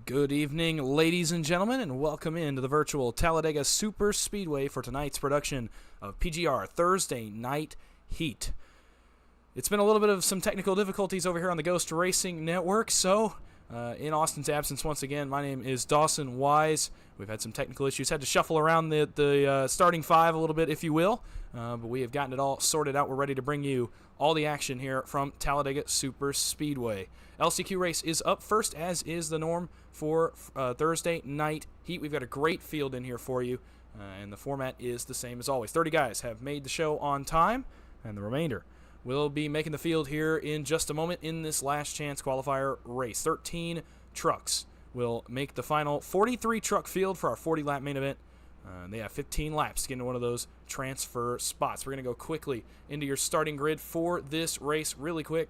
Good evening, ladies and gentlemen, and welcome into the virtual Talladega Superspeedway for tonight's production of PGR Thursday Night Heat. It's been a little bit of some technical difficulties over here on the Ghost Racing Network, so in Austin's absence once again, my name is Dawson Wise. We've had some technical issues, had to shuffle around the starting five a little bit, if you will, but we have gotten it all sorted out. We're ready to bring you all the action here from Talladega Superspeedway. LCQ race is up first, as is the norm for Thursday Night Heat. We've got a great field in here for you, and the format is the same as always. 30 guys have made the show on time, and the remainder will be making the field here in just a moment in this last chance qualifier race. 13 trucks will make the final 43 truck field for our 40-lap main event. They have 15 laps to get into one of those transfer spots. We're going to go quickly into your starting grid for this race really quick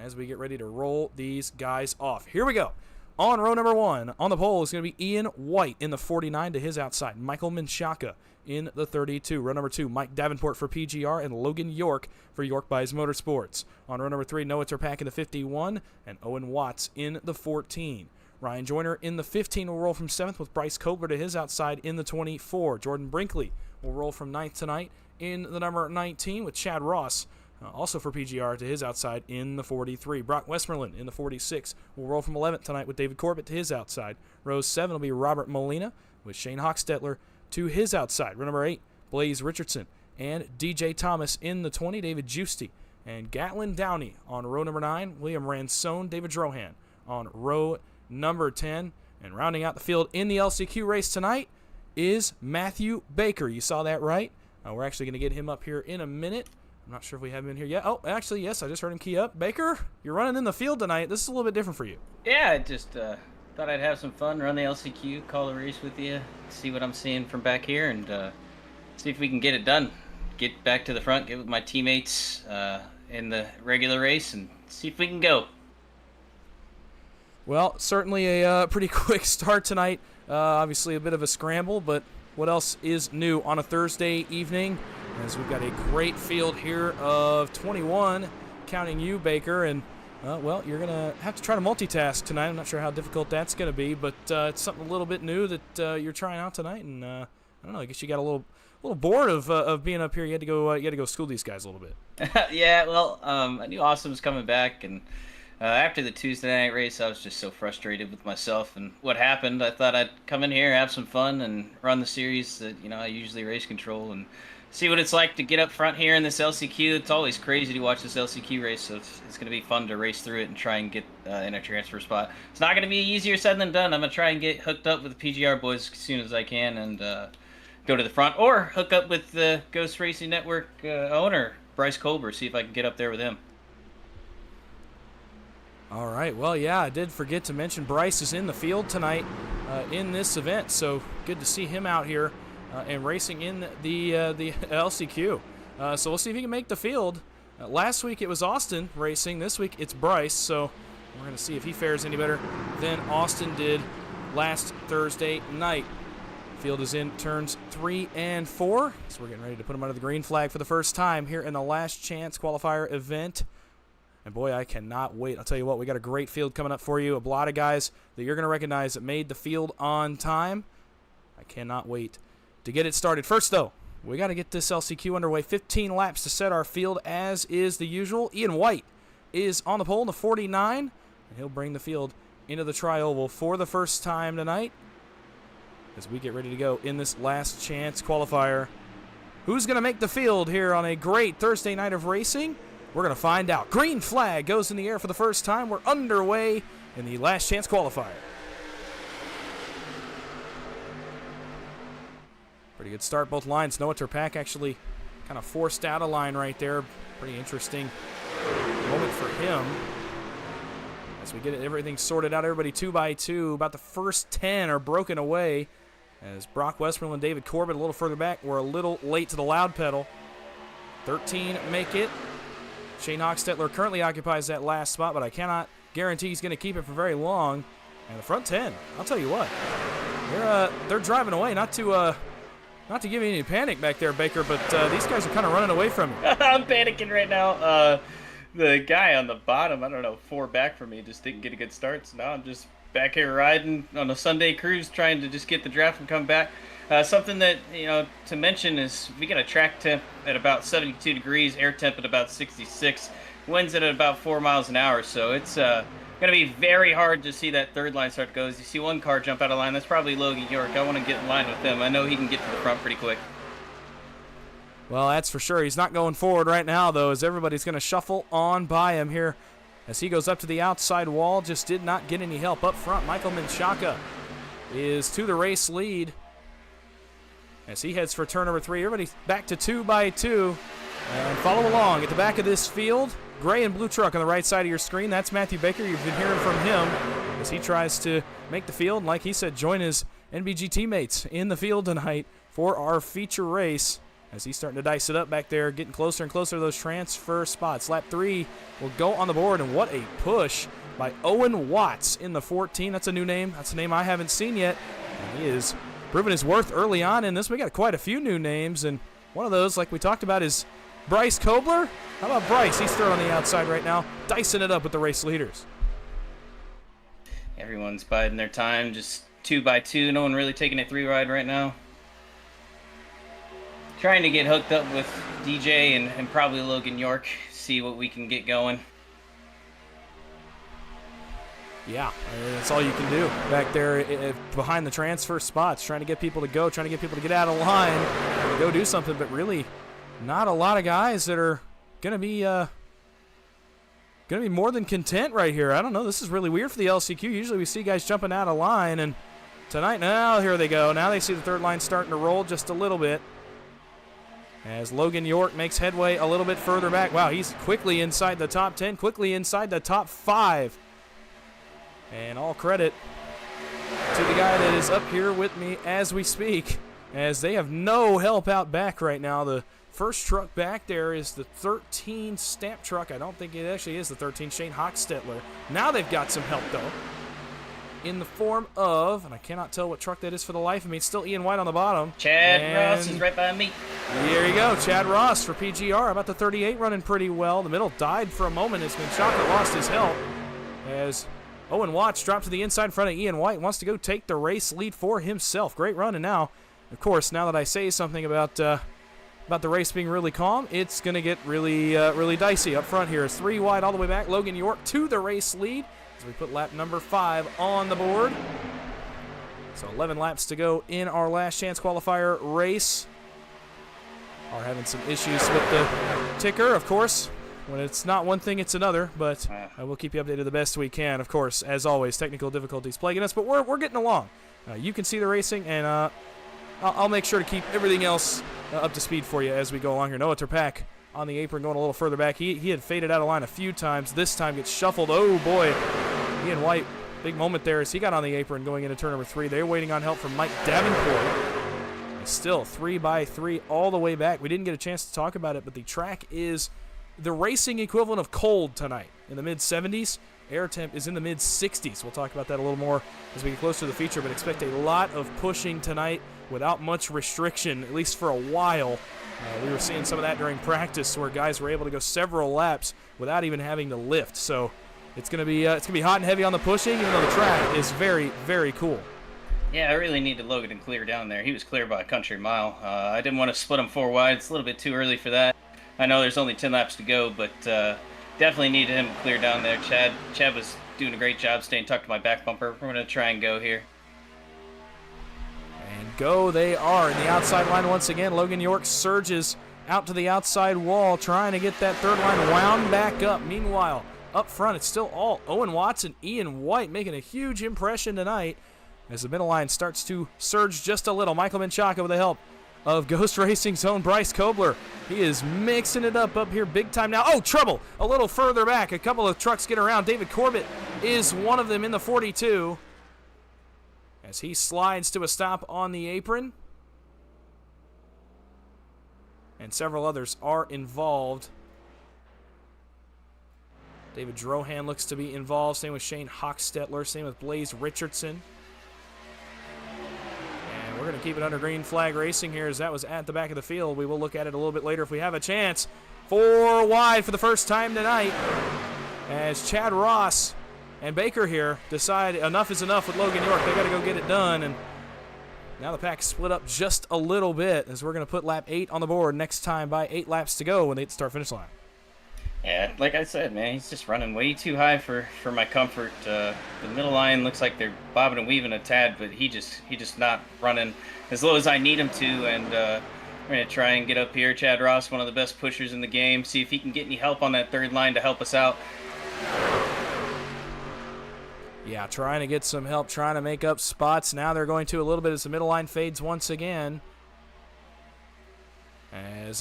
as we get ready to roll these guys off. Here we go. On row number one, on the pole is going to be Ian White in the 49 to his outside. Michael Menchaca in the 32. Row number two, Mike Davenport for PGR and Logan York for York Buys Motorsports. On row number three, Noah Terpak in the 51 and Owen Watts in the 14. Ryan Joyner in the 15 will roll from 7th with Bryce Kobler to his outside in the 24. Jordan Brinkley will roll from 9th tonight in the number 19 with Chad Ross, also for PGR, to his outside in the 43. Brock Westmoreland in the 46 will roll from 11th tonight with David Corbett to his outside. Row 7 will be Robert Molina with Shane Hochstetler to his outside. Row number 8, Blaze Richardson and DJ Thomas in the 20. David Giusti and Gatlin Downey on row number 9. William Ransone, David Drohan on row number 10. And rounding out the field in the LCQ race tonight is Matthew Baker. You saw that right. We're actually going to get him up here in a minute. I'm not sure if we have him in here yet. Oh, actually, yes, I just heard him key up. Baker, you're running in the field tonight. This is a little bit different for you. Yeah, I just thought I'd have some fun, run the LCQ, call the race with you, see what I'm seeing from back here, and see if we can get it done. Get back to the front, get with my teammates in the regular race, and see if we can go. Well, certainly a pretty quick start tonight. Obviously a bit of a scramble, but what else is new on a Thursday evening? As we've got a great field here of 21, counting you, Baker, and well, you're going to have to try to multitask tonight. I'm not sure how difficult that's going to be, but it's something a little bit new that you're trying out tonight, and I don't know, I guess you got a little bored of being up here. You had to go school these guys a little bit. Yeah, well, I knew Austin was coming back, and after the Tuesday night race, I was just so frustrated with myself and what happened. I thought I'd come in here, have some fun, and run the series that I usually race control, and see what it's like to get up front here in this LCQ. It's always crazy to watch this LCQ race, so it's going to be fun to race through it and try and get in a transfer spot. It's not going to be easier said than done. I'm going to try and get hooked up with the PGR boys as soon as I can and go to the front, or hook up with the Ghost Racing Network owner, Bryce Kobler, see if I can get up there with him. All right, well, yeah, I did forget to mention Bryce is in the field tonight in this event, so good to see him out here and racing in the LCQ. So we'll see if he can make the field. Last week it was Austin racing. This week it's Bryce, so we're going to see if he fares any better than Austin did last Thursday night. Field is in turns 3 and 4, so we're getting ready to put him under the green flag for the first time here in the last chance qualifier event. And boy, I cannot wait. I'll tell you what, we got a great field coming up for you. A lot of guys that you're going to recognize that made the field on time. I cannot wait to get it started. First, though, we got to get this LCQ underway. 15 laps to set our field, as is the usual. Ian White is on the pole in the 49, and he'll bring the field into the tri-oval for the first time tonight as we get ready to go in this last chance qualifier. Who's going to make the field here on a great Thursday night of racing? We're going to find out. Green flag goes in the air for the first time. We're underway in the last chance qualifier. Pretty good start, both lines. Noah Terpak actually kind of forced out a line right there. Pretty interesting moment for him. As we get everything sorted out, everybody 2 by 2. About the first 10 are broken away. As Brock Westmoreland and David Corbett a little further back. We're a little late to the loud pedal. 13 make it. Shane Hochstetler currently occupies that last spot, but I cannot guarantee he's going to keep it for very long. And the front 10, I'll tell you what, they're driving away. Not to give you any panic back there, Baker, but these guys are kind of running away from you. I'm panicking right now. The guy on the bottom, I don't know, 4 back from me, just didn't get a good start, so now I'm just back here riding on a Sunday cruise, trying to just get the draft and come back. Something that, to mention is we got a track temp at about 72 degrees, air temp at about 66, winds at about 4 miles an hour. So it's going to be very hard to see that third line start to go. As you see one car jump out of line, that's probably Logan York. I want to get in line with him. I know he can get to the front pretty quick. Well, that's for sure. He's not going forward right now, though, as everybody's going to shuffle on by him here as he goes up to the outside wall. Just did not get any help up front. Michael Menchaca is to the race lead as he heads for turn number 3. Everybody back to 2 by 2 and follow along at the back of this field. Gray and blue truck on the right side of your screen. That's Matthew Baker. You've been hearing from him as he tries to make the field and, like he said, join his NBG teammates in the field tonight for our feature race. As he's starting to dice it up back there, getting closer and closer to those transfer spots. Lap 3 will go on the board, and what a push by Owen Watts in the 14. That's a new name. That's a name I haven't seen yet. And he is proving his worth early on in this. We got quite a few new names, and one of those, like we talked about, is Bryce Kobler. How about Bryce? He's third on the outside right now, dicing it up with the race leaders. Everyone's biding their time, just 2 by 2. No one really taking it 3 wide right now. Trying to get hooked up with DJ and probably Logan York, see what we can get going. Yeah, that's all you can do back there behind the transfer spots, trying to get people to go, trying to get people to get out of line, and go do something, but really not a lot of guys that are going to be more than content right here. I don't know, this is really weird for the LCQ. Usually we see guys jumping out of line, and tonight, now here they go. Now they see the third line starting to roll just a little bit. As Logan York makes headway a little bit further back. Wow, he's quickly inside the top 10, quickly inside the top 5. And all credit to the guy that is up here with me as we speak, as they have no help out back right now. The first truck back there is the 13 stamp truck. I don't think it actually is the 13, Shane Hochstetler. Now they've got some help, though, in the form of, and I cannot tell what truck that is for the life of me. It's still Ian White on the bottom. Chad Ross is right behind me. There you go, Chad Ross for PGR. About the 38 running pretty well. The middle died for a moment as Menchaca lost his help. As Owen Watts dropped to the inside in front of Ian White. Wants to go take the race lead for himself. Great run, and now, of course, now that I say something about the race being really calm, it's going to get really dicey up front here. It's 3 wide all the way back. Logan York to the race lead as we put lap number 5 on the board. So 11 laps to go in our last chance qualifier race. Are having some issues with the ticker, of course. When it's not one thing, it's another, but we'll keep you updated the best we can. Of course, as always, technical difficulties plaguing us, but we're getting along. You can see the racing, and I'll make sure to keep everything else up to speed for you as we go along here. Noah Terpak on the apron going a little further back. He had faded out of line a few times. This time gets shuffled. Oh, boy. Ian White, big moment there as he got on the apron going into turn number 3. They're waiting on help from Mike Davenport. Still 3 by 3 all the way back. We didn't get a chance to talk about it, but the track is the racing equivalent of cold tonight in the mid-70s. Air temp is in the mid-60s. We'll talk about that a little more as we get closer to the feature, but expect a lot of pushing tonight without much restriction, at least for a while. We were seeing some of that during practice where guys were able to go several laps without even having to lift. So it's going to be hot and heavy on the pushing, even though the track is very, very cool. Yeah, I really needed Logan to clear down there. He was clear by a country mile. I didn't want to split him 4 wide. It's a little bit too early for that. I know there's only 10 laps to go, but definitely needed him to clear down there. Chad was doing a great job staying tucked to my back bumper. We're going to try and go here. And go they are in the outside line once again. Logan York surges out to the outside wall, trying to get that third line wound back up. Meanwhile, up front, it's still all Owen Watts and Ian White making a huge impression tonight as the middle line starts to surge just a little. Michael Menchaca with the help of Ghost Racing's own Bryce Kobler. He is mixing it up here big time now. Oh, trouble! A little further back. A couple of trucks get around. David Corbett is one of them in the 42 as he slides to a stop on the apron. And several others are involved. David Drohan looks to be involved. Same with Shane Hochstetler. Same with Blaze Richardson. We're going to keep it under green flag racing here as that was at the back of the field. We will look at it a little bit later if we have a chance. 4 wide for the first time tonight as Chad Ross and Baker here decide enough is enough with Logan York. They got to go get it done, and now the pack split up just a little bit as we're going to put lap 8 on the board next time by 8 laps to go when they hit the start-finish line. Yeah, like I said, man, he's just running way too high for my comfort. The middle line looks like they're bobbing and weaving a tad, but he just not running as low as I need him to. And we're gonna try and get up here. Chad Ross, one of the best pushers in the game. See if he can get any help on that third line to help us out. Yeah, trying to get some help, trying to make up spots. Now they're going to a little bit as the middle line fades once again.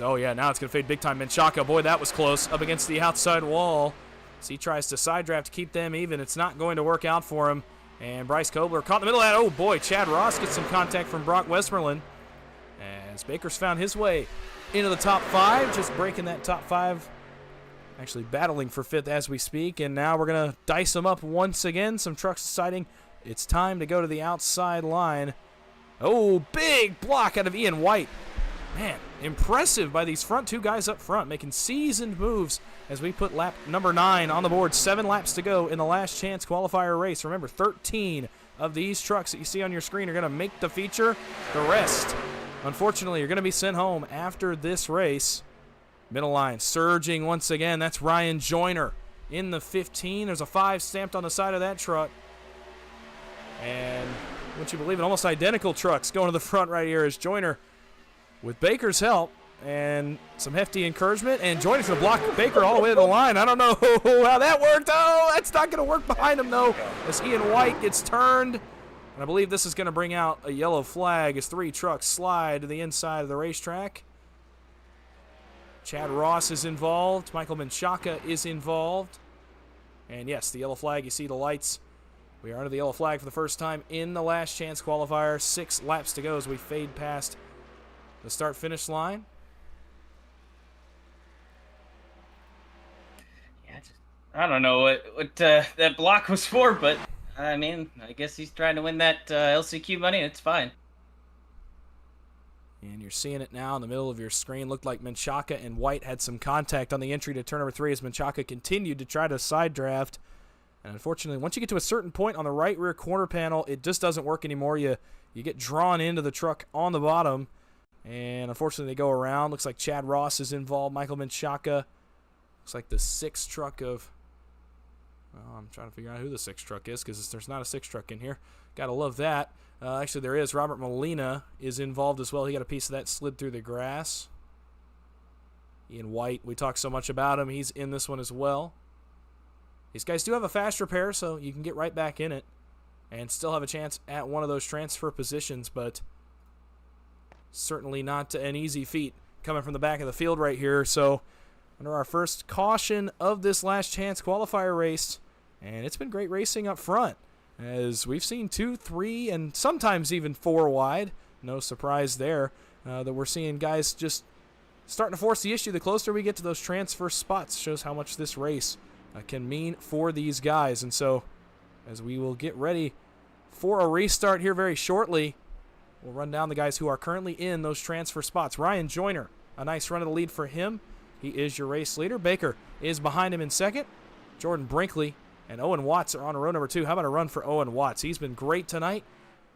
Oh yeah, now it's going to fade big time. Menchaca, boy, that was close. Up against the outside wall. As he tries to side draft to keep them even. It's not going to work out for him. And Bryce Kobler caught in the middle of that. Oh boy, Chad Ross gets some contact from Brock Westmoreland. As Baker's found his way into the top 5, just breaking that top 5. Actually battling for 5th as we speak. And now we're going to dice them up once again. Some trucks deciding it's time to go to the outside line. Oh, big block out of Ian White. Man, impressive by these front 2 guys up front, making seasoned moves as we put lap number 9 on the board. 7 laps to go in the last chance qualifier race. Remember, 13 of these trucks that you see on your screen are going to make the feature. The rest, unfortunately, are going to be sent home after this race. Middle line surging once again. That's Ryan Joyner in the 15. There's a 5 stamped on the side of that truck. And wouldn't you believe it, almost identical trucks going to the front right here as Joyner, with Baker's help and some hefty encouragement, and Joyner's going to block Baker all the way to the line. I don't know how that worked. Oh, that's not going to work behind him, though, as Ian White gets turned. And I believe this is going to bring out a yellow flag as 3 trucks slide to the inside of the racetrack. Chad Ross is involved. Michael Menchaca is involved. And yes, the yellow flag, you see the lights. We are under the yellow flag for the first time in the last chance qualifier. 6 laps to go as we fade past the start-finish line. Yeah, I don't know what that block was for, but I mean, I guess he's trying to win that LCQ money. It's fine. And you're seeing it now in the middle of your screen. Looked like Menchaca and White had some contact on the entry to turn number 3 as Menchaca continued to try to side draft. And unfortunately, once you get to a certain point on the right rear corner panel, it just doesn't work anymore. You get drawn into the truck on the bottom. And unfortunately, they go around. Looks like Chad Ross is involved. Michael Menchaca. Looks like the 6th truck of... Well, I'm trying to figure out who the 6th truck is because there's not a 6th truck in here. Gotta love that. Actually, there is. Robert Molina is involved as well. He got a piece of that slid through the grass. Ian White, we talked so much about him. He's in this one as well. These guys do have a fast repair, so you can get right back in it and still have a chance at one of those transfer positions, but certainly not an easy feat coming from the back of the field right here. So under our first caution of this last chance qualifier race, and it's been great racing up front as we've seen 2, 3, and sometimes even 4 wide. No surprise there that we're seeing guys just starting to force the issue the closer we get to those transfer spots. Shows how much this race can mean for these guys. And so as we will get ready for a restart here very shortly, we'll run down the guys who are currently in those transfer spots. Ryan Joyner, a nice run of the lead for him. He is your race leader. Baker is behind him in 2nd. Jordan Brinkley and Owen Watts are on row number 2. How about a run for Owen Watts? He's been great tonight.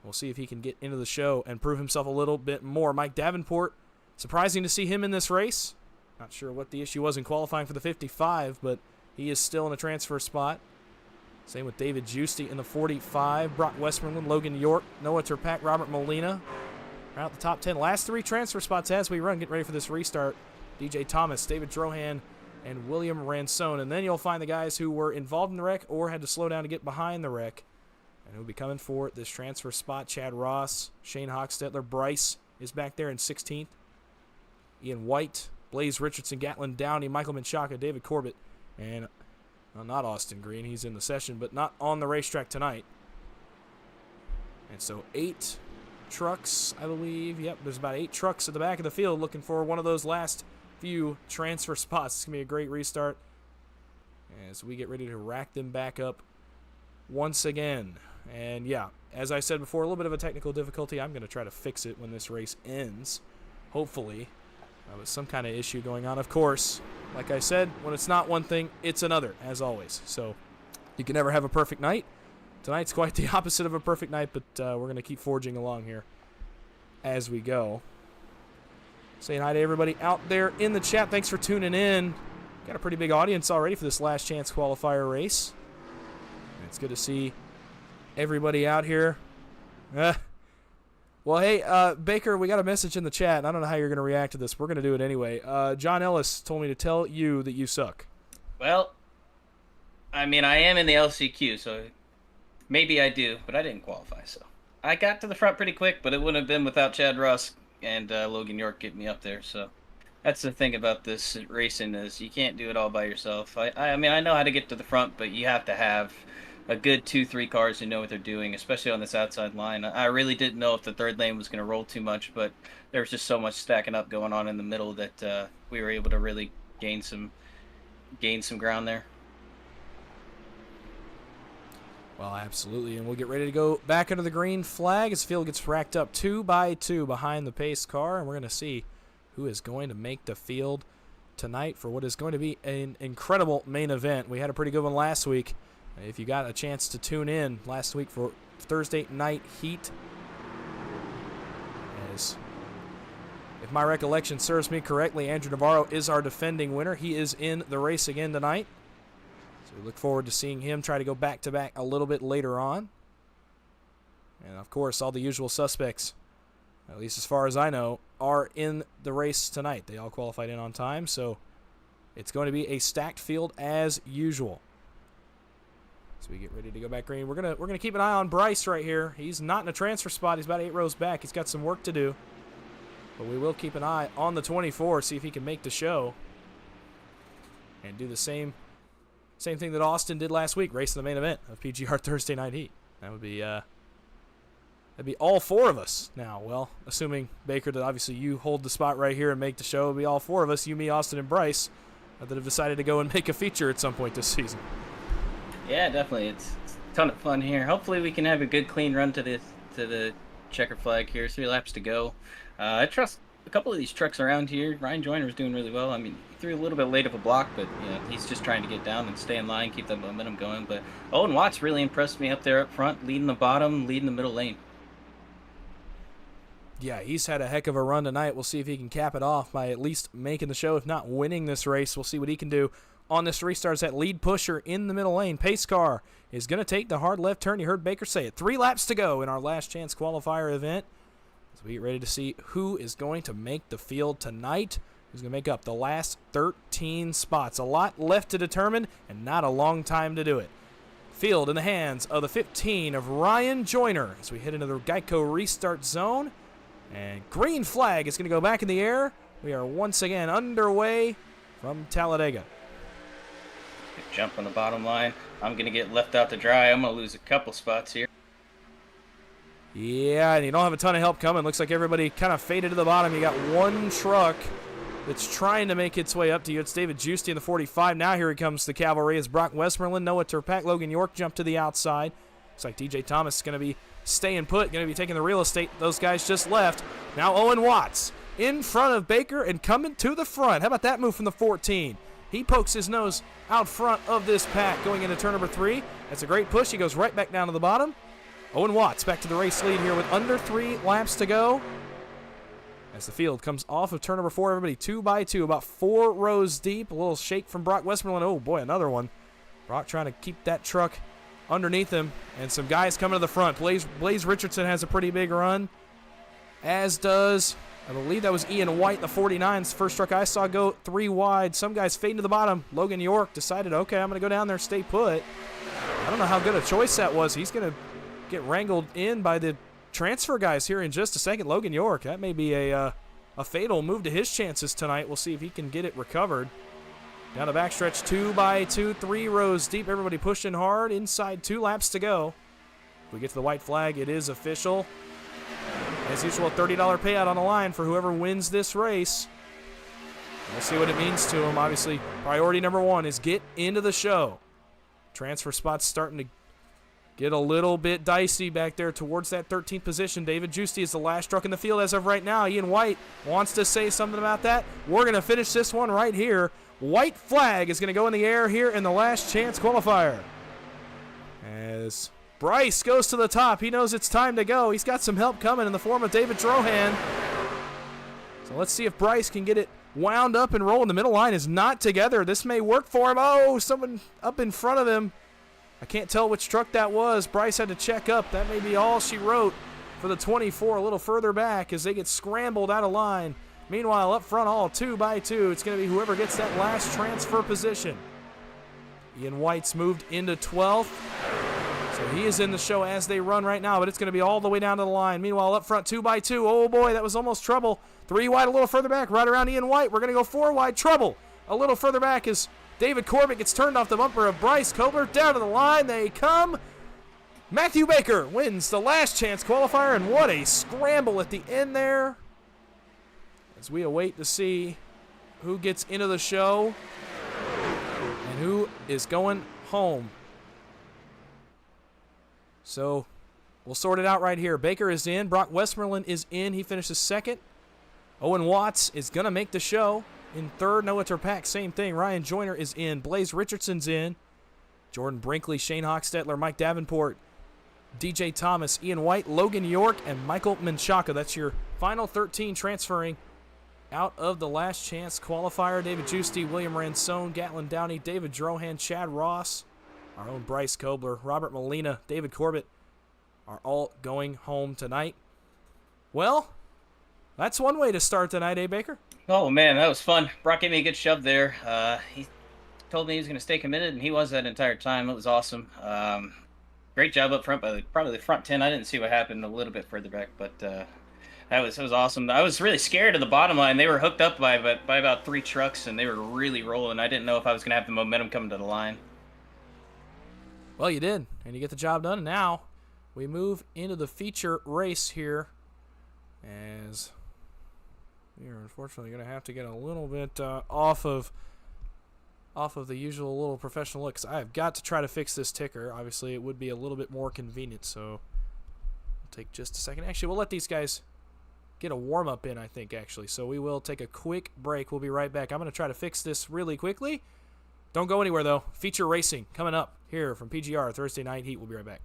We'll see if he can get into the show and prove himself a little bit more. Mike Davenport, surprising to see him in this race. Not sure what the issue was in qualifying for the 55, but he is still in a transfer spot. Same with David Giusti in the 45. Brock Westmoreland, Logan York, Noah Terpak, Robert Molina. Right out the top 10. Last 3 transfer spots as we run. Get ready for this restart. DJ Thomas, David Drohan, and William Ransone. And then you'll find the guys who were involved in the wreck or had to slow down to get behind the wreck. And who'll be coming for this transfer spot. Chad Ross, Shane Hochstetler, Bryce is back there in 16th. Ian White, Blaze Richardson, Gatlin Downey, Michael Menchaca, David Corbett, and not Austin Green. He's in the session, but not on the racetrack tonight. And so 8 trucks, I believe. Yep, there's about 8 trucks at the back of the field looking for one of those last few transfer spots. It's going to be a great restart as we get ready to rack them back up once again. And yeah, as I said before, a little bit of a technical difficulty. I'm going to try to fix it when this race ends, hopefully. With some kind of issue going on. Of course, like I said, when it's not one thing, it's another, as always. So You can never have a perfect night. Tonight's quite the opposite of a perfect night, but we're going to keep forging along here as we go. Saying hi to everybody out there in the chat. Thanks for tuning in. Got a pretty big audience already for this last chance qualifier race. It's good to see everybody out here. Well, hey, Baker, we got a message in the chat, and I don't know how you're going to react to this. We're going to do it anyway. John Ellis told me to tell you that you suck. Well, I mean, I am in the LCQ, so maybe I do, but I didn't qualify, so. I got to the front pretty quick, but it wouldn't have been without Chad Ross and Logan York getting me up there, so. That's the thing about this racing is you can't do it all by yourself. I mean, I know how to get to the front, but you have to have a good 2-3 cars who know what they're doing, especially on this outside line. I really didn't know if the third lane was going to roll too much, but there was just so much stacking up going on in the middle that we were able to really gain some ground there. Well, absolutely, and we'll get ready to go back under the green flag as the field gets racked up 2 by 2 behind the pace car, and we're going to see who is going to make the field tonight for what is going to be an incredible main event. We had a pretty good one last week. If you got a chance to tune in last week for Thursday night heat, as if my recollection serves me correctly, Andrew Navarro is our defending winner. He is in the race again tonight. So we look forward to seeing him try to go back-to-back a little bit later on. And, of course, all the usual suspects, at least as far as I know, are in the race tonight. They all qualified in on time, so it's going to be a stacked field as usual. So we get ready to go back green. We're gonna keep an eye on Bryce right here. He's not in a transfer spot. He's about 8 rows back. He's got some work to do. But we will keep an eye on the 24, see if he can make the show. And do the same thing that Austin did last week, race in the main event of PGR Thursday Night Heat. That would be that'd be all 4 of us now. Well, assuming, Baker, that obviously you hold the spot right here and make the show, it'll be all 4 of us, you, me, Austin, and Bryce, that have decided to go and make a feature at some point this season. Yeah, definitely. It's a ton of fun here. Hopefully we can have a good, clean run to the checker flag here. 3 laps to go. I trust a couple of these trucks around here. Ryan Joyner's doing really well. I mean, he threw a little bit late of a block, but he's just trying to get down and stay in line, keep that momentum going. But Owen Watts really impressed me up there up front, leading the bottom, leading the middle lane. Yeah, he's had a heck of a run tonight. We'll see if he can cap it off by at least making the show, if not winning this race. We'll see what he can do on this restart. That lead pusher in the middle lane. Pace car is going to take the hard left turn. You heard Baker say it. 3 laps to go in our last chance qualifier event. As we get ready to see who is going to make the field tonight, who's going to make up the last 13 spots. A lot left to determine and not a long time to do it. Field in the hands of the 15 of Ryan Joyner as we head into the Geico restart zone. And green flag is going to go back in the air. We are once again underway from Talladega. Good jump on the bottom line. I'm going to get left out to dry. I'm going to lose a couple spots here. Yeah, and you don't have a ton of help coming. Looks like everybody kind of faded to the bottom. You got one truck that's trying to make its way up to you. It's David Giusti in the 45. Now here he comes, the cavalry. It's Brock Westmoreland, Noah Turpak, Logan York jump to the outside. Looks like DJ Thomas is going to be staying put, going to be taking the real estate. Those guys just left. Now Owen Watts in front of Baker and coming to the front. How about that move from the 14? He pokes his nose out front of this pack going into turn number 3. That's a great push. He goes right back down to the bottom. Owen Watts back to the race lead here with under 3 laps to go. As the field comes off of turn number 4, everybody 2 by 2, about 4 rows deep. A little shake from Brock Westmoreland. Oh boy, another one. Brock trying to keep that truck underneath him. And some guys coming to the front. Blaze Richardson has a pretty big run, as does, I believe that was Ian White, the 49's first truck I saw go 3 wide. Some guys fading to the bottom. Logan York decided, okay, I'm going to go down there and stay put. I don't know how good a choice that was. He's going to get wrangled in by the transfer guys here in just a second. Logan York, that may be a fatal move to his chances tonight. We'll see if he can get it recovered. Down the backstretch, 2 by 2, 3 rows deep. Everybody pushing hard. Inside 2 laps to go. If we get to the white flag, it is official. As usual, a $30 payout on the line for whoever wins this race. We'll see what it means to him. Obviously, priority number 1 is get into the show. Transfer spots starting to get a little bit dicey back there towards that 13th position. David Giusti is the last truck in the field as of right now. Ian White wants to say something about that. We're going to finish this one right here. White flag is going to go in the air here in the last chance qualifier. As Bryce goes to the top. He knows it's time to go. He's got some help coming in the form of David Drohan. So let's see if Bryce can get it wound up and rolling. The middle line is not together. This may work for him. Oh, someone up in front of him. I can't tell which truck that was. Bryce had to check up. That may be all she wrote for the 24 a little further back as they get scrambled out of line. Meanwhile, up front, all 2 by 2. It's going to be whoever gets that last transfer position. Ian White's moved into 12th. So he is in the show as they run right now, but it's going to be all the way down to the line. Meanwhile, up front, 2 by 2. Oh, boy, that was almost trouble. 3 wide, a little further back, right around Ian White. We're going to go 4 wide. Trouble. A little further back as David Corbett gets turned off the bumper of Bryce Kobler. Down to the line they come. Matthew Baker wins the last chance qualifier, and what a scramble at the end there. As we await to see who gets into the show and who is going home. So we'll sort it out right here. Baker is in. Brock Westmoreland is in. He finishes second. Owen Watts is going to make the show in third. Noah Terpak, same thing. Ryan Joyner is in. Blaze Richardson's in. Jordan Brinkley, Shane Hochstetler, Mike Davenport, DJ Thomas, Ian White, Logan York, and Michael Menchaca. That's your final 13 transferring out of the last chance qualifier. David Giusti, William Ransone, Gatlin Downey, David Drohan, Chad Ross, our own Bryce Kobler, Robert Molina, David Corbett are all going home tonight. Well, that's one way to start tonight, eh, Baker? Oh, man, that was fun. Brock gave me a good shove there. He told me he was going to stay committed, and he was that entire time. It was awesome. Great job up front by probably the front 10. I didn't see what happened a little bit further back, but that was awesome. I was really scared of the bottom line. They were hooked up by about 3 trucks, and they were really rolling. I didn't know if I was going to have the momentum coming to the line. Well, you did, and you get the job done. And now we move into the feature race here, as we are unfortunately going to have to get a little bit off of the usual little professional look, 'cause I have got to try to fix this ticker. Obviously, it would be a little bit more convenient, so it'll take just a second. Actually, we'll let these guys get a warm-up in, I think, actually. So we will take a quick break. We'll be right back. I'm going to try to fix this really quickly. Don't go anywhere, though. Feature racing coming up here from PGR Thursday Night Heat. We'll be right back.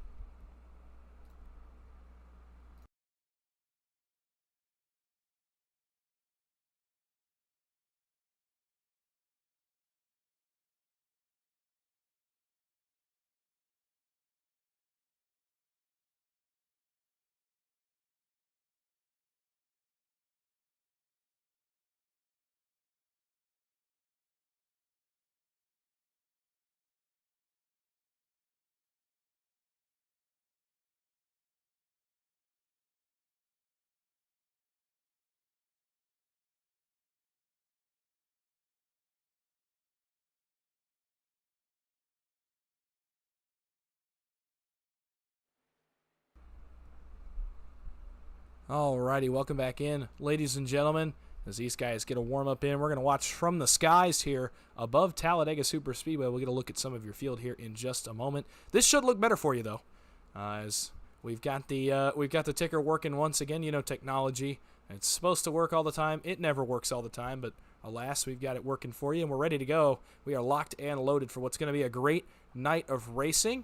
Alrighty, welcome back in, ladies and gentlemen. As these guys get a warm-up in, we're going to watch from the skies here above Talladega Superspeedway. We'll get a look at some of your field here in just a moment. This should look better for you, though, as we've got the ticker working once again. You know, technology, it's supposed to work all the time. It never works all the time, but alas, we've got it working for you, and we're ready to go. We are locked and loaded for what's going to be a great night of racing.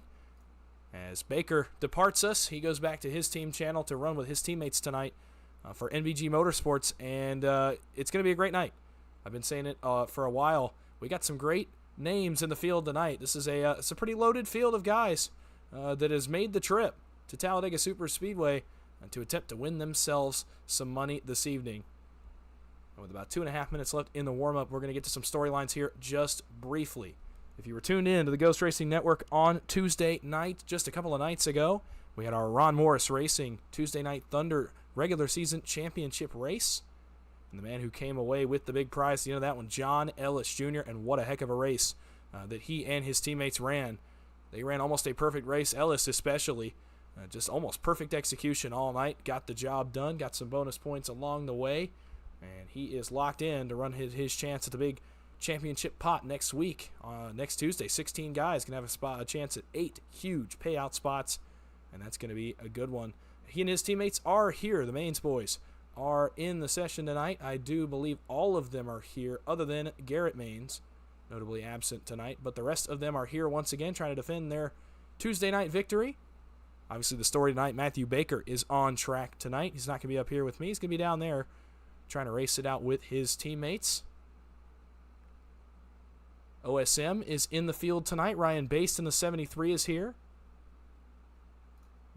As Baker departs us, he goes back to his team channel to run with his teammates tonight for NBG Motorsports, and it's going to be a great night. I've been saying it for a while. We got some great names in the field tonight. This is it's a pretty loaded field of guys that has made the trip to Talladega Superspeedway to attempt to win themselves some money this evening. And with about 2.5 minutes left in the warm-up, we're going to get to some storylines here just briefly. If you were tuned in to the Ghost Racing Network on Tuesday night, just a couple of nights ago, we had our Ron Morris Racing Tuesday Night Thunder regular season championship race. And the man who came away with the big prize at the end of that one, John Ellis Jr., and what a heck of a race that he and his teammates ran. They ran almost a perfect race, Ellis especially. Just almost perfect execution all night. Got the job done, got some bonus points along the way, and he is locked in to run his chance at the big championship pot next week, next Tuesday. 16 guys can have a chance at 8 huge payout spots, and that's going to be a good one. He and his teammates are here. The Mains boys are in the session tonight. I do believe all of them are here, other than Garrett Mains, notably absent tonight, but the rest of them are here once again trying to defend their Tuesday night victory. Obviously, the story tonight, Matthew Baker is on track tonight. He's not going to be up here with me. He's going to be down there trying to race it out with his teammates. OSM is in the field tonight. Ryan Baste in the 73 is here.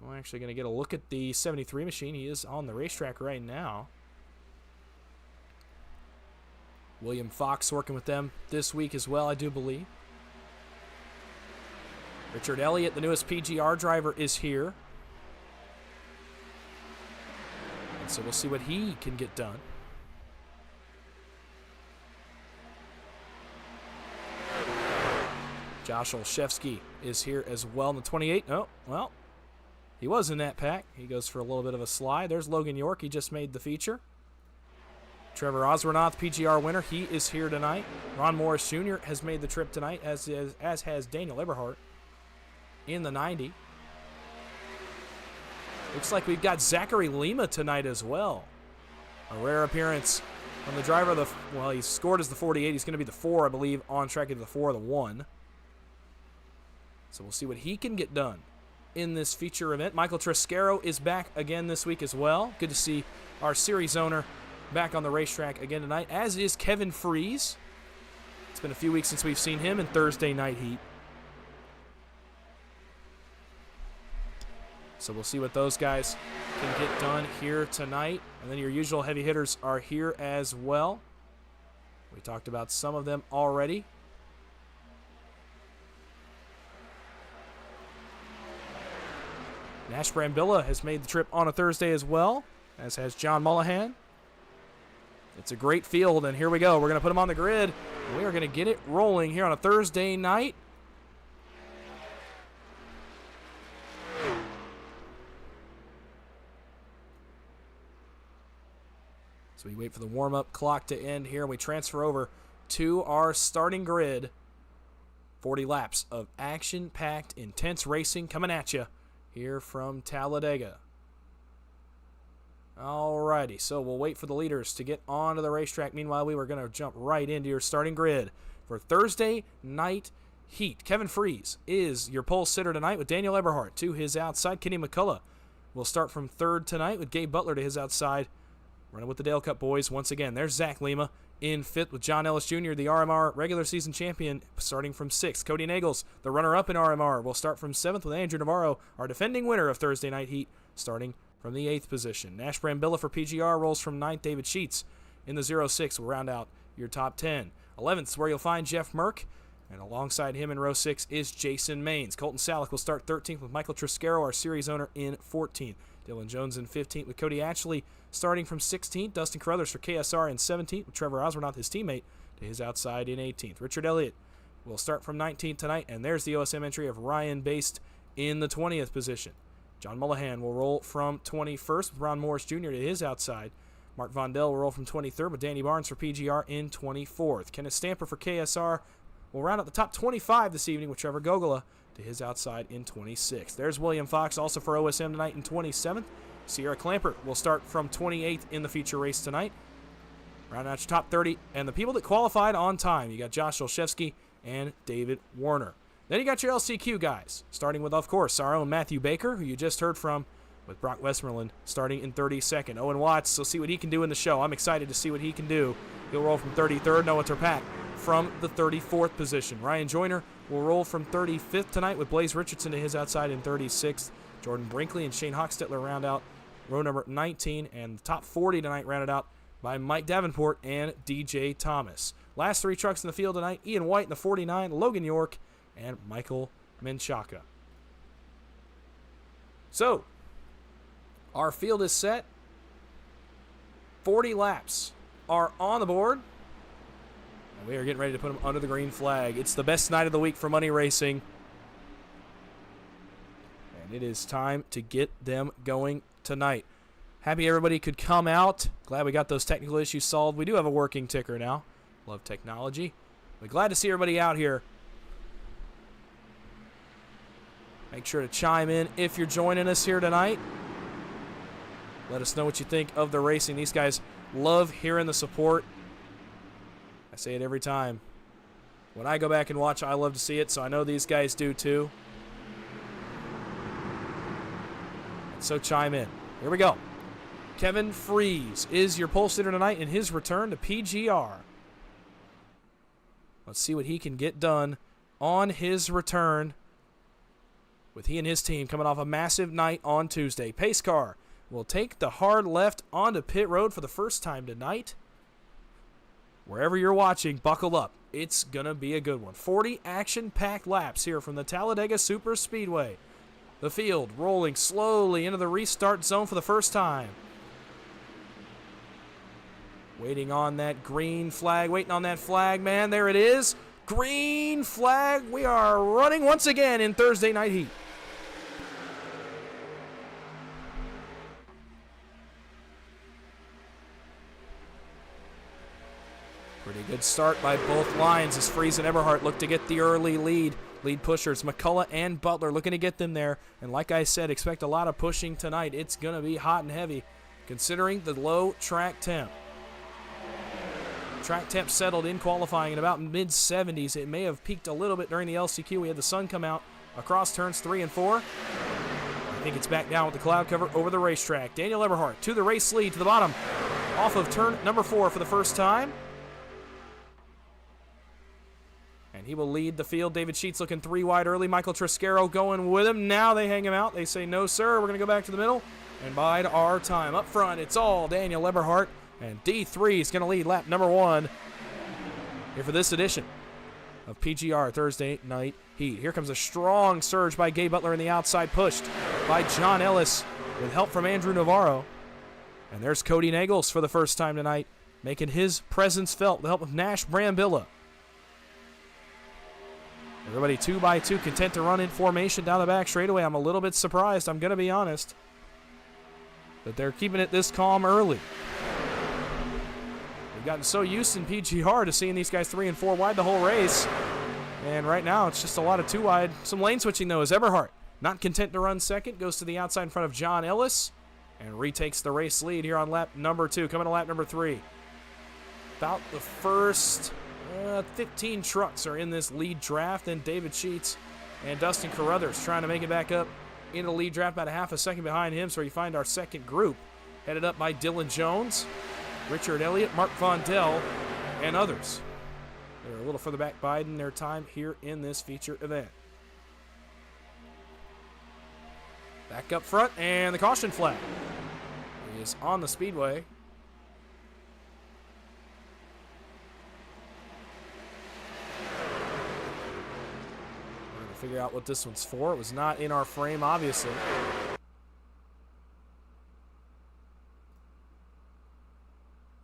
We're actually going to get a look at the 73 machine. He is on the racetrack right now. William Fox working with them this week as well, I do believe. Richard Elliott, the newest PGR driver, is here. And so we'll see what he can get done. Josh Olszewski is here as well in the 28. Oh, well, he was in that pack. He goes for a little bit of a slide. There's Logan York. He just made the feature. Trevor Oswernoth, PGR winner. He is here tonight. Ron Morris Jr. has made the trip tonight, as has Daniel Eberhardt in the 90. Looks like we've got Zachary Lima tonight as well. A rare appearance from the driver of the, well, he scored as the 48. He's going to be the 4, I believe, on track of the 4 or the 1. So we'll see what he can get done in this feature event. Michael Trescaro is back again this week as well. Good to see our series owner back on the racetrack again tonight, as is Kevin Freeze. It's been a few weeks since we've seen him in Thursday night heat. So we'll see what those guys can get done here tonight. And then your usual heavy hitters are here as well. We talked about some of them already. Nash Brambilla has made the trip on a Thursday as well, as has John Mullahan. It's a great field, and here we go. We're going to put them on the grid. We are going to get it rolling here on a Thursday night. So we wait for the warm-up clock to end here. We transfer over to our starting grid. 40 laps of action-packed, intense racing coming at you here from Talladega. Alrighty, so we'll wait for the leaders to get onto the racetrack. Meanwhile, we were going to jump right into your starting grid for Thursday night heat. Kevin Freeze is your pole sitter tonight with Daniel Eberhardt to his outside. Kenny McCullough will start from third tonight with Gabe Butler to his outside. Running with the Dale Cup boys once again. There's Zach Lima in fifth with John Ellis Jr., the RMR regular season champion, starting from sixth. Cody Nagels, the runner-up in RMR, will start from seventh with Andrew Navarro, our defending winner of Thursday night heat, starting from the eighth position. Nash Brambilla for PGR rolls from ninth. David Sheets in the 06 will round out your top 10. 11th is where you'll find Jeff Merck, and alongside him in row 6 is Jason Maines. Colton Salek will start 13th with Michael Trescaro, our series owner, in 14th. Dylan Jones in 15th with Cody Ashley starting from 16th. Dustin Carruthers for KSR in 17th with Trevor Oswernoth, his teammate, to his outside in 18th. Richard Elliott will start from 19th tonight, and there's the OSM entry of Ryan Baste in the 20th position. John Mullahan will roll from 21st with Ron Morris Jr. to his outside. Mark Vondell will roll from 23rd with Danny Barnes for PGR in 24th. Kenneth Stamper for KSR will round out the top 25 this evening with Trevor Gogola to his outside in 26th. There's William Fox also for OSM tonight in 27th. Sierra Clampert will start from 28th in the feature race tonight. Round out your top 30, and the people that qualified on time. You got Josh Olszewski and David Warner. Then you got your LCQ guys, starting with, of course, our own Matthew Baker, who you just heard from, with Brock Westmoreland starting in 32nd. Owen Watts, so see what he can do in the show. I'm excited to see what he can do. He'll roll from 33rd. Noah Terpak from the 34th position. Ryan Joyner will roll from 35th tonight with Blaze Richardson to his outside in 36th. Jordan Brinkley and Shane Hochstetler round out row number 19, and the top 40 tonight rounded out by Mike Davenport and DJ Thomas. Last three trucks in the field tonight, Ian White in the 49, Logan York, and Michael Menchaca. So, our field is set. 40 laps are on the board. And we are getting ready to put them under the green flag. It's the best night of the week for money racing. And it is time to get them going tonight. Happy everybody could come out. Glad we got those technical issues solved. We do have a working ticker now. Love technology. We're glad to see everybody out here. Make sure to chime in if you're joining us here tonight. Let us know what you think of the racing. These guys love hearing the support. I say it every time. When I go back and watch, I love to see it, so I know these guys do too. So chime in. Here we go. Kevin Freese is your pole sitter tonight in his return to PGR. Let's see what he can get done on his return with he and his team coming off a massive night on Tuesday. Pace car will take the hard left onto pit road for the first time tonight. Wherever you're watching, buckle up. It's going to be a good one. 40 action-packed laps here from the Talladega Superspeedway. The field rolling slowly into the restart zone for the first time. Waiting on that green flag, waiting on that flag, man. There it is. Green flag. We are running once again in Thursday night heat. Pretty good start by both lines as Freese and Eberhardt look to get the early lead. Lead pushers, McCullough and Butler looking to get them there. And like I said, expect a lot of pushing tonight. It's going to be hot and heavy considering the low track temp. Track temp settled in qualifying at about mid-70s. It may have peaked a little bit during the LCQ. We had the sun come out across turns 3 and 4. I think it's back down with the cloud cover over the racetrack. Daniel Eberhardt to the race lead to the bottom off of turn number 4 for the first time. And he will lead the field. David Sheets looking 3 wide early. Michael Triscaro going with him. Now they hang him out. They say, no, sir. We're going to go back to the middle and bide our time. Up front, it's all Daniel Eberhardt. And D3 is going to lead lap number 1 here for this edition of PGR Thursday Night Heat. Here comes a strong surge by Gabe Butler in the outside, pushed by John Ellis with help from Andrew Navarro. And there's Cody Nagels for the first time tonight, making his presence felt with the help of Nash Brambilla. Everybody 2 by 2 content to run in formation down the back straightaway. I'm a little bit surprised, I'm going to be honest, that they're keeping it this calm early. We've gotten so used in PGR to seeing these guys 3 and 4 wide the whole race. And right now it's just a lot of 2 wide. Some lane switching though as Eberhardt, not content to run second, goes to the outside in front of John Ellis and retakes the race lead here on lap number 2. Coming to lap number 3. About the first 15 trucks are in this lead draft, and David Sheets and Dustin Carruthers trying to make it back up into the lead draft, about a half a second behind him. So you find our second group headed up by Dylan Jones, Richard Elliott, Mark Vondell, and others. They're a little further back biding their time here in this feature event. Back up front, and the caution flag is on the speedway. Figure out what this one's for. It was not in our frame, obviously.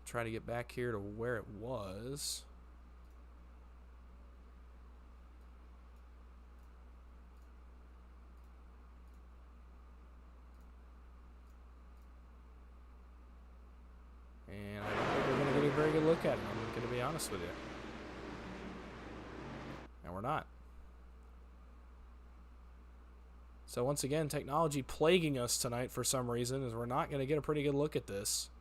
Try to get back here to where it was. And I don't think we're going to get a very good look at it. I'm going to be honest with you. And we're not. So once again, technology plaguing us tonight for some reason, as we're not going to get a pretty good look at this.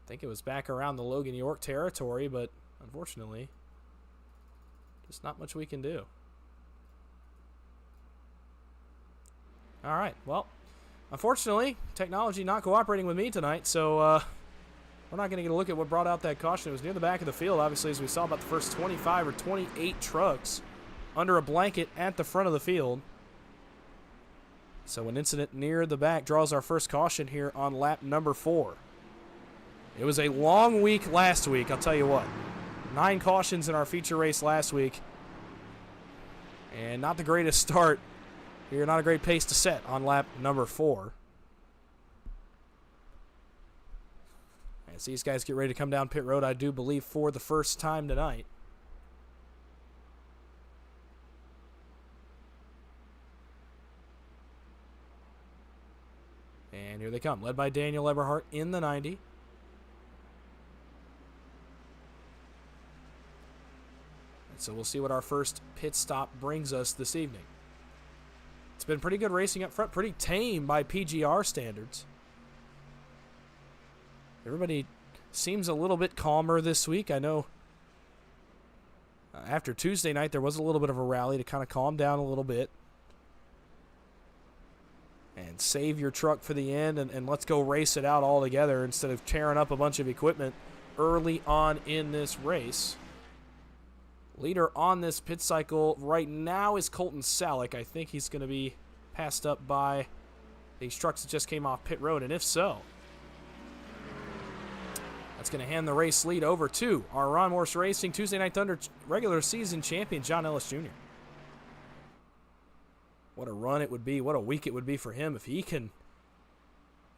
I think it was back around the Logan York territory, but unfortunately, just not much we can do. All right, well, unfortunately, technology not cooperating with me tonight, so we're not going to get a look at what brought out that caution. It was near the back of the field, obviously, as we saw about the first 25 or 28 trucks under a blanket at the front of the field. So an incident near the back draws our first caution here on lap number 4. It was a long week last week, I'll tell you what. 9 cautions in our feature race last week. And not the greatest start here, not a great pace to set on lap number 4. As these guys get ready to come down pit road, I do believe for the first time tonight. And here they come, led by Daniel Eberhardt in the 90. And so we'll see what our first pit stop brings us this evening. It's been pretty good racing up front, pretty tame by PGR standards. Everybody seems a little bit calmer this week. I know after Tuesday night there was a little bit of a rally to kind of calm down a little bit. And and save your truck for the end, and let's go race it out all together instead of tearing up a bunch of equipment early on in this race. Leader on this pit cycle right now is Colton Salick. I think he's going to be passed up by these trucks that just came off pit road, and if so, that's going to hand the race lead over to our Ron Morse Racing Tuesday Night Thunder regular season champion, John Ellis Jr. What a run it would be. What a week it would be for him if he can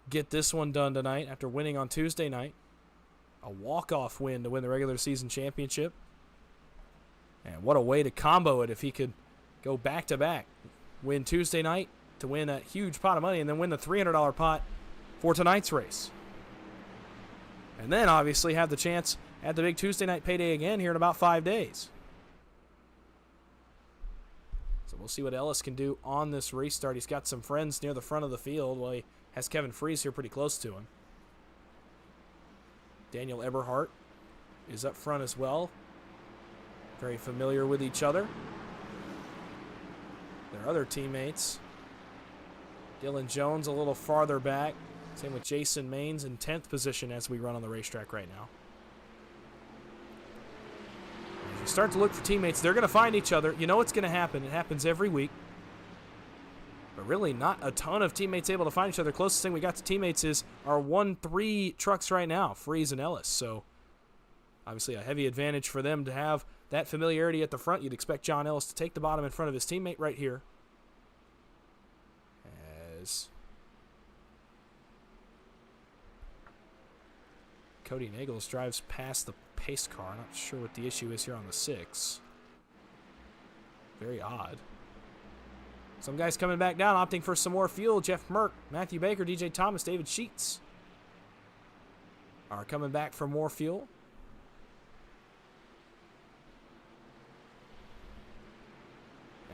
get this one done tonight after winning on Tuesday night. A walk-off win to win the regular season championship. And what a way to combo it if he could go back-to-back. Win Tuesday night to win a huge pot of money and then win the $300 pot for tonight's race. And then obviously have the chance at the big Tuesday night payday again here in about 5 days. So we'll see what Ellis can do on this restart. He's got some friends near the front of the field while he has Kevin Freese here pretty close to him. Daniel Eberhardt is up front as well. Very familiar with each other. Their other teammates. Dylan Jones a little farther back. Same with Jason Maines in 10th position as we run on the racetrack right now. As you start to look for teammates, they're going to find each other. You know what's going to happen. It happens every week. But really not a ton of teammates able to find each other. Closest thing we got to teammates is our 1-3 trucks right now, Freese and Ellis. So obviously a heavy advantage for them to have that familiarity at the front. You'd expect John Ellis to take the bottom in front of his teammate right here. As Cody Nagels drives past the pace car. Not sure what the issue is here on the 6. Very odd. Some guys coming back down, opting for some more fuel. Jeff Merck, Matthew Baker, DJ Thomas, David Sheets are coming back for more fuel.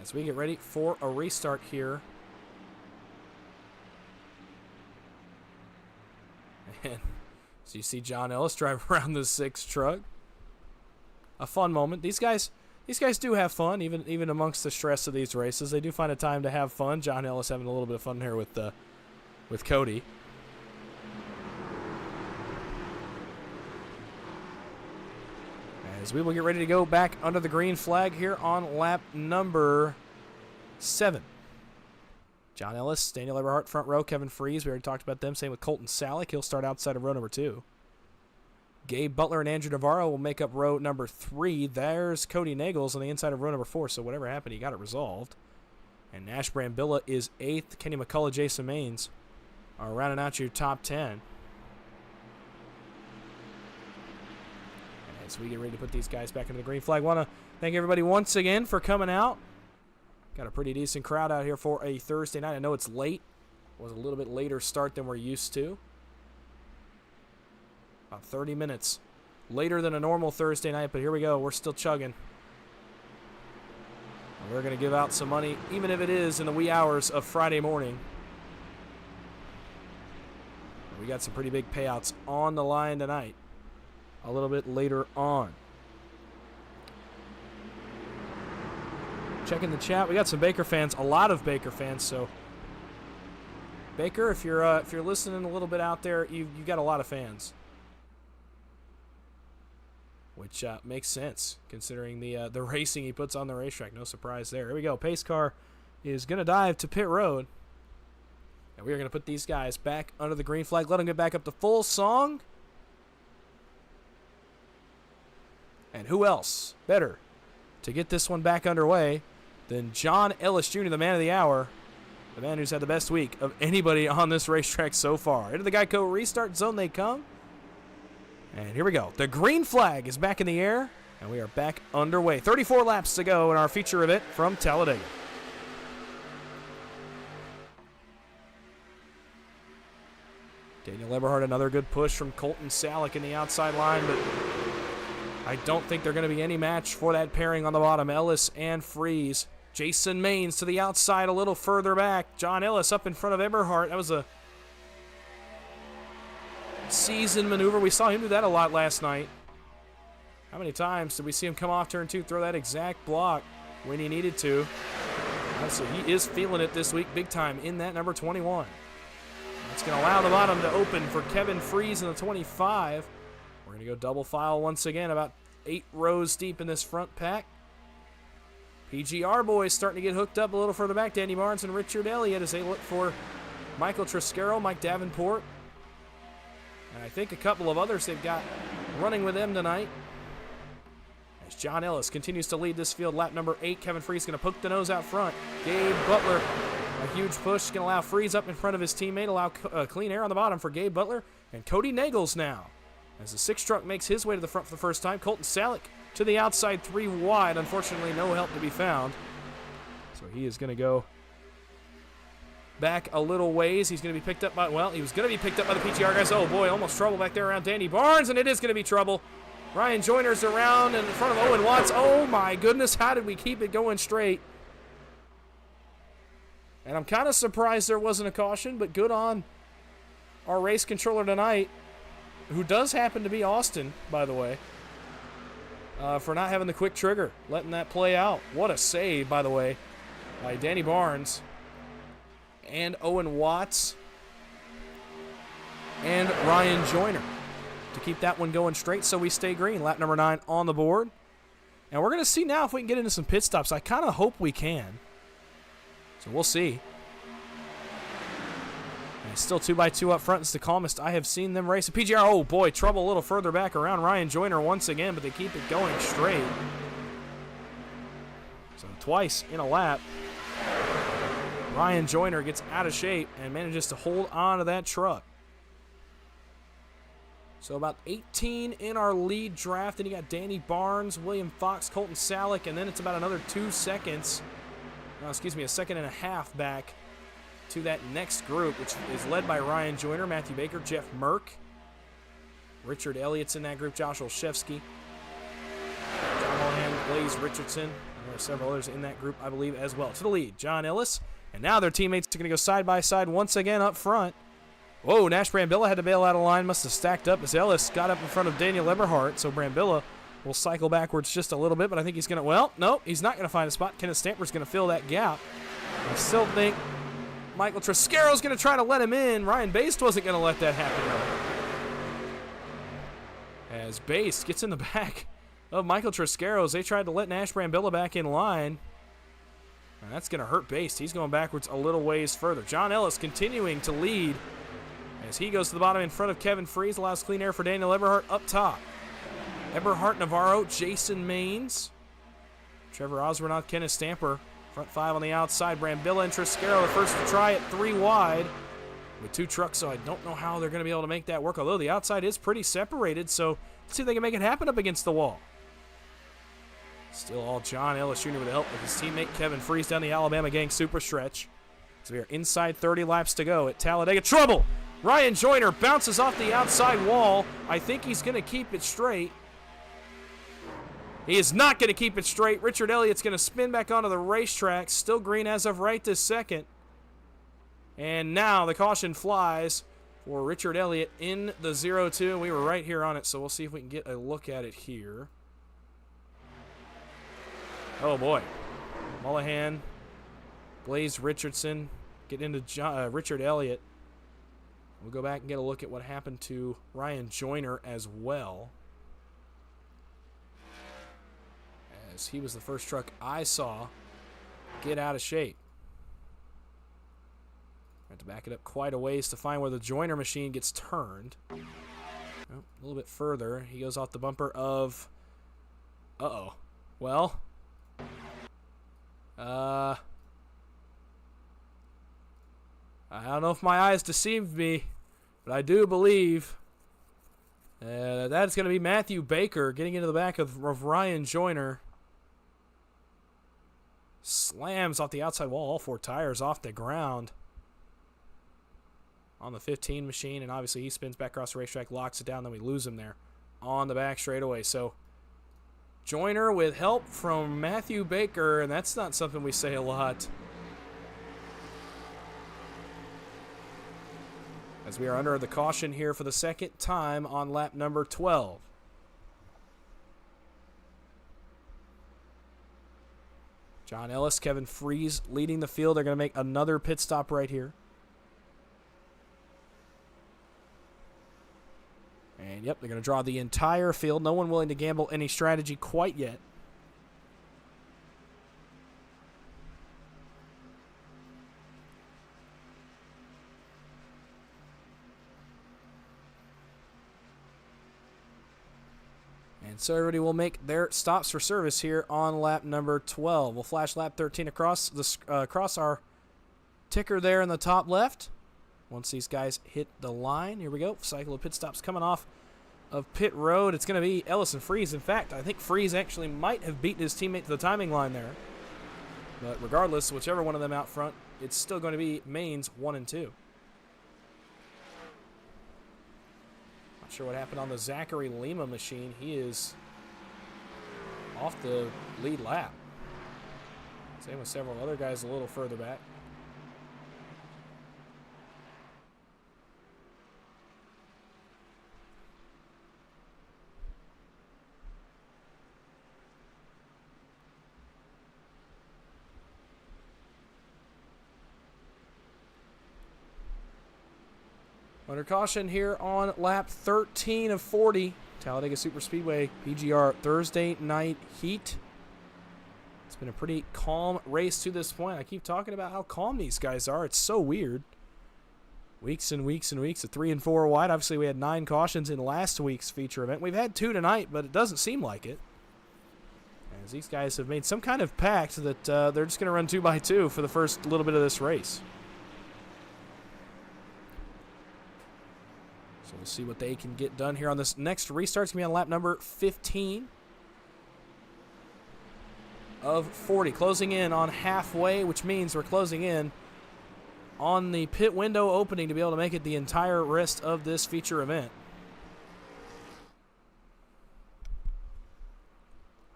As we get ready for a restart here. And so you see John Ellis drive around the 6 truck. A fun moment. These guys do have fun, even amongst the stress of these races. They do find a time to have fun. John Ellis having a little bit of fun here with Cody. As we will get ready to go back under the green flag here on lap number 7. John Ellis, Daniel Eberhardt front row, Kevin Freese, we already talked about them. Same with Colton Salick. He'll start outside of row number 2. Gabe Butler and Andrew Navarro will make up row number 3. There's Cody Nagels on the inside of row number 4, so whatever happened, he got it resolved. And Nash Brambilla is 8th. Kenny McCullough, Jason Maines are rounding out your top 10. As we get ready to put these guys back into the green flag, want to thank everybody once again for coming out. Got a pretty decent crowd out here for a Thursday night. I know it's late. It was a little bit later start than we're used to. About 30 minutes later than a normal Thursday night, but here we go. We're still chugging. And we're going to give out some money, even if it is in the wee hours of Friday morning. We got some pretty big payouts on the line tonight. A little bit later on. Checking the chat, we got some Baker fans, a lot of Baker fans. So, Baker, if you're listening a little bit out there, you got a lot of fans, which makes sense considering the racing he puts on the racetrack. No surprise there. Here we go. Pace car is gonna dive to pit road, and we are gonna put these guys back under the green flag. Let them get back up to full song. And who else better to get this one back underway than John Ellis Jr., the man of the hour, the man who's had the best week of anybody on this racetrack so far. Into the Geico restart zone they come. And here we go. The green flag is back in the air, and we are back underway. 34 laps to go in our feature event from Talladega. Daniel Eberhardt, another good push from Colton Salick in the outside line, but I don't think they're going to be any match for that pairing on the bottom. Ellis and Freese. Jason Maines to the outside a little further back. John Ellis up in front of Eberhardt. That was a seasoned maneuver. We saw him do that a lot last night. How many times did we see him come off turn 2, throw that exact block when he needed to? So he is feeling it this week big time in that number 21. That's going to allow the bottom to open for Kevin Freese in the 25. We're going to go double file once again, about 8 rows deep in this front pack. PGR boys starting to get hooked up a little further back. Danny Barnes and Richard Elliott as they look for Michael Triscaro, Mike Davenport, and I think a couple of others they've got running with them tonight. As John Ellis continues to lead this field, lap number 8. Kevin Freese going to poke the nose out front. Gabe Butler, a huge push, going to allow Freese up in front of his teammate, allow clean air on the bottom for Gabe Butler. And Cody Nagels now, as the 6 truck makes his way to the front for the first time. Colton Salick to the outside, 3 wide. Unfortunately, no help to be found. So he is going to go back a little ways. He's going to be picked up by, well, he was going to be picked up by the PGR guys. Oh boy, almost trouble back there around Danny Barnes, and it is going to be trouble. Ryan Joyner's around in front of Owen Watts. Oh my goodness, how did we keep it going straight? And I'm kind of surprised there wasn't a caution, but good on our race controller tonight, who does happen to be Austin, by the way, for not having the quick trigger, letting that play out. What a save, by the way, by Danny Barnes and Owen Watts and Ryan Joyner to keep that one going straight, so we stay green. Lap number 9 on the board. And we're going to see now if we can get into some pit stops. I kind of hope we can. So we'll see. And it's still 2x2 up front. It's the calmest I have seen them race. The PGR, oh boy, trouble a little further back around Ryan Joyner once again, but they keep it going straight. So twice in a lap, Ryan Joyner gets out of shape and manages to hold on to that truck. So about 18 in our lead draft. Then you got Danny Barnes, William Fox, Colton Salick, and then it's about another 2 seconds. A second and a half back to that next group, which is led by Ryan Joyner, Matthew Baker, Jeff Merck, Richard Elliott's in that group, Josh Olszewski, John Mohan, Blaze Richardson, and there are several others in that group, I believe, as well. To the lead, John Ellis, and now their teammates are going to go side by side once again up front. Whoa, Nash Brambilla had to bail out of line, must have stacked up as Ellis got up in front of Daniel Eberhardt, so Brambilla will cycle backwards just a little bit, but I think he's going to, well, no, he's not going to find a spot. Kenneth Stamper's going to fill that gap. I still think Michael Triscaro's going to try to let him in. Ryan Baste wasn't going to let that happen, though. As Baste gets in the back of Michael Triscaro's, they tried to let Nash Brambilla back in line. And that's going to hurt Baste. He's going backwards a little ways further. John Ellis continuing to lead as he goes to the bottom in front of Kevin Freese, allows clean air for Daniel Eberhardt up top. Eberhardt, Navarro, Jason Maines, Trevor Osbornoth, Kenneth Stamper, front 5 on the outside. Brambilla and Triscaro, the first to try it 3 wide with 2 trucks, so I don't know how they're going to be able to make that work, although the outside is pretty separated, so let's see if they can make it happen up against the wall. Still all John Ellis Jr. with the help of his teammate Kevin Freese down the Alabama Gang Super Stretch. So we are inside 30 laps to go at Talladega. Trouble! Ryan Joyner bounces off the outside wall. I think he's going to keep it straight. He is not going to keep it straight. Richard Elliott's going to spin back onto the racetrack. Still green as of right this second. And now the caution flies for Richard Elliott in the 0-2. We were right here on it, so we'll see if we can get a look at it here. Oh, boy. Mullahan, Blaze Richardson, get into Richard Elliott. We'll go back and get a look at what happened to Ryan Joyner as well, as he was the first truck I saw get out of shape. I had to back it up quite a ways to find where the Joyner machine gets turned. Oh, a little bit further. He goes off the bumper of... Uh-oh. Well... I don't know if my eyes deceived me, but I do believe that's going to be Matthew Baker getting into the back of Ryan Joyner. Slams off the outside wall, all 4 tires off the ground on the 15 machine, and obviously he spins back across the racetrack, locks it down, then we lose him there on the back straightaway. So Joyner with help from Matthew Baker, and that's not something we say a lot. As we are under the caution here for the second time on lap number 12. John Ellis, Kevin Freese leading the field. They're going to make another pit stop right here. And, yep, they're going to draw the entire field. No one willing to gamble any strategy quite yet. And so everybody will make their stops for service here on lap number 12. We'll flash lap 13 across our ticker there in the top left. Once these guys hit the line, here we go. Cycle of pit stops coming off of pit road. It's going to be Ellis and Freese. In fact, I think Freese actually might have beaten his teammate to the timing line there. But regardless, whichever one of them out front, it's still going to be mains 1 and 2. Not sure what happened on the Zachary Lima machine. He is off the lead lap. Same with several other guys a little further back. Under caution here on lap 13 of 40, Talladega Superspeedway PGR Thursday night heat. It's been a pretty calm race to this point. I keep talking about how calm these guys are. It's so weird. Weeks and weeks and weeks of 3 and 4 wide. Obviously, we had 9 cautions in last week's feature event. We've had 2 tonight, but it doesn't seem like it. As these guys have made some kind of pact that they're just going to run 2x2 for the first little bit of this race. So we'll see what they can get done here on this next restart. It's going to be on lap number 15 of 40. Closing in on halfway, which means we're closing in on the pit window opening to be able to make it the entire rest of this feature event.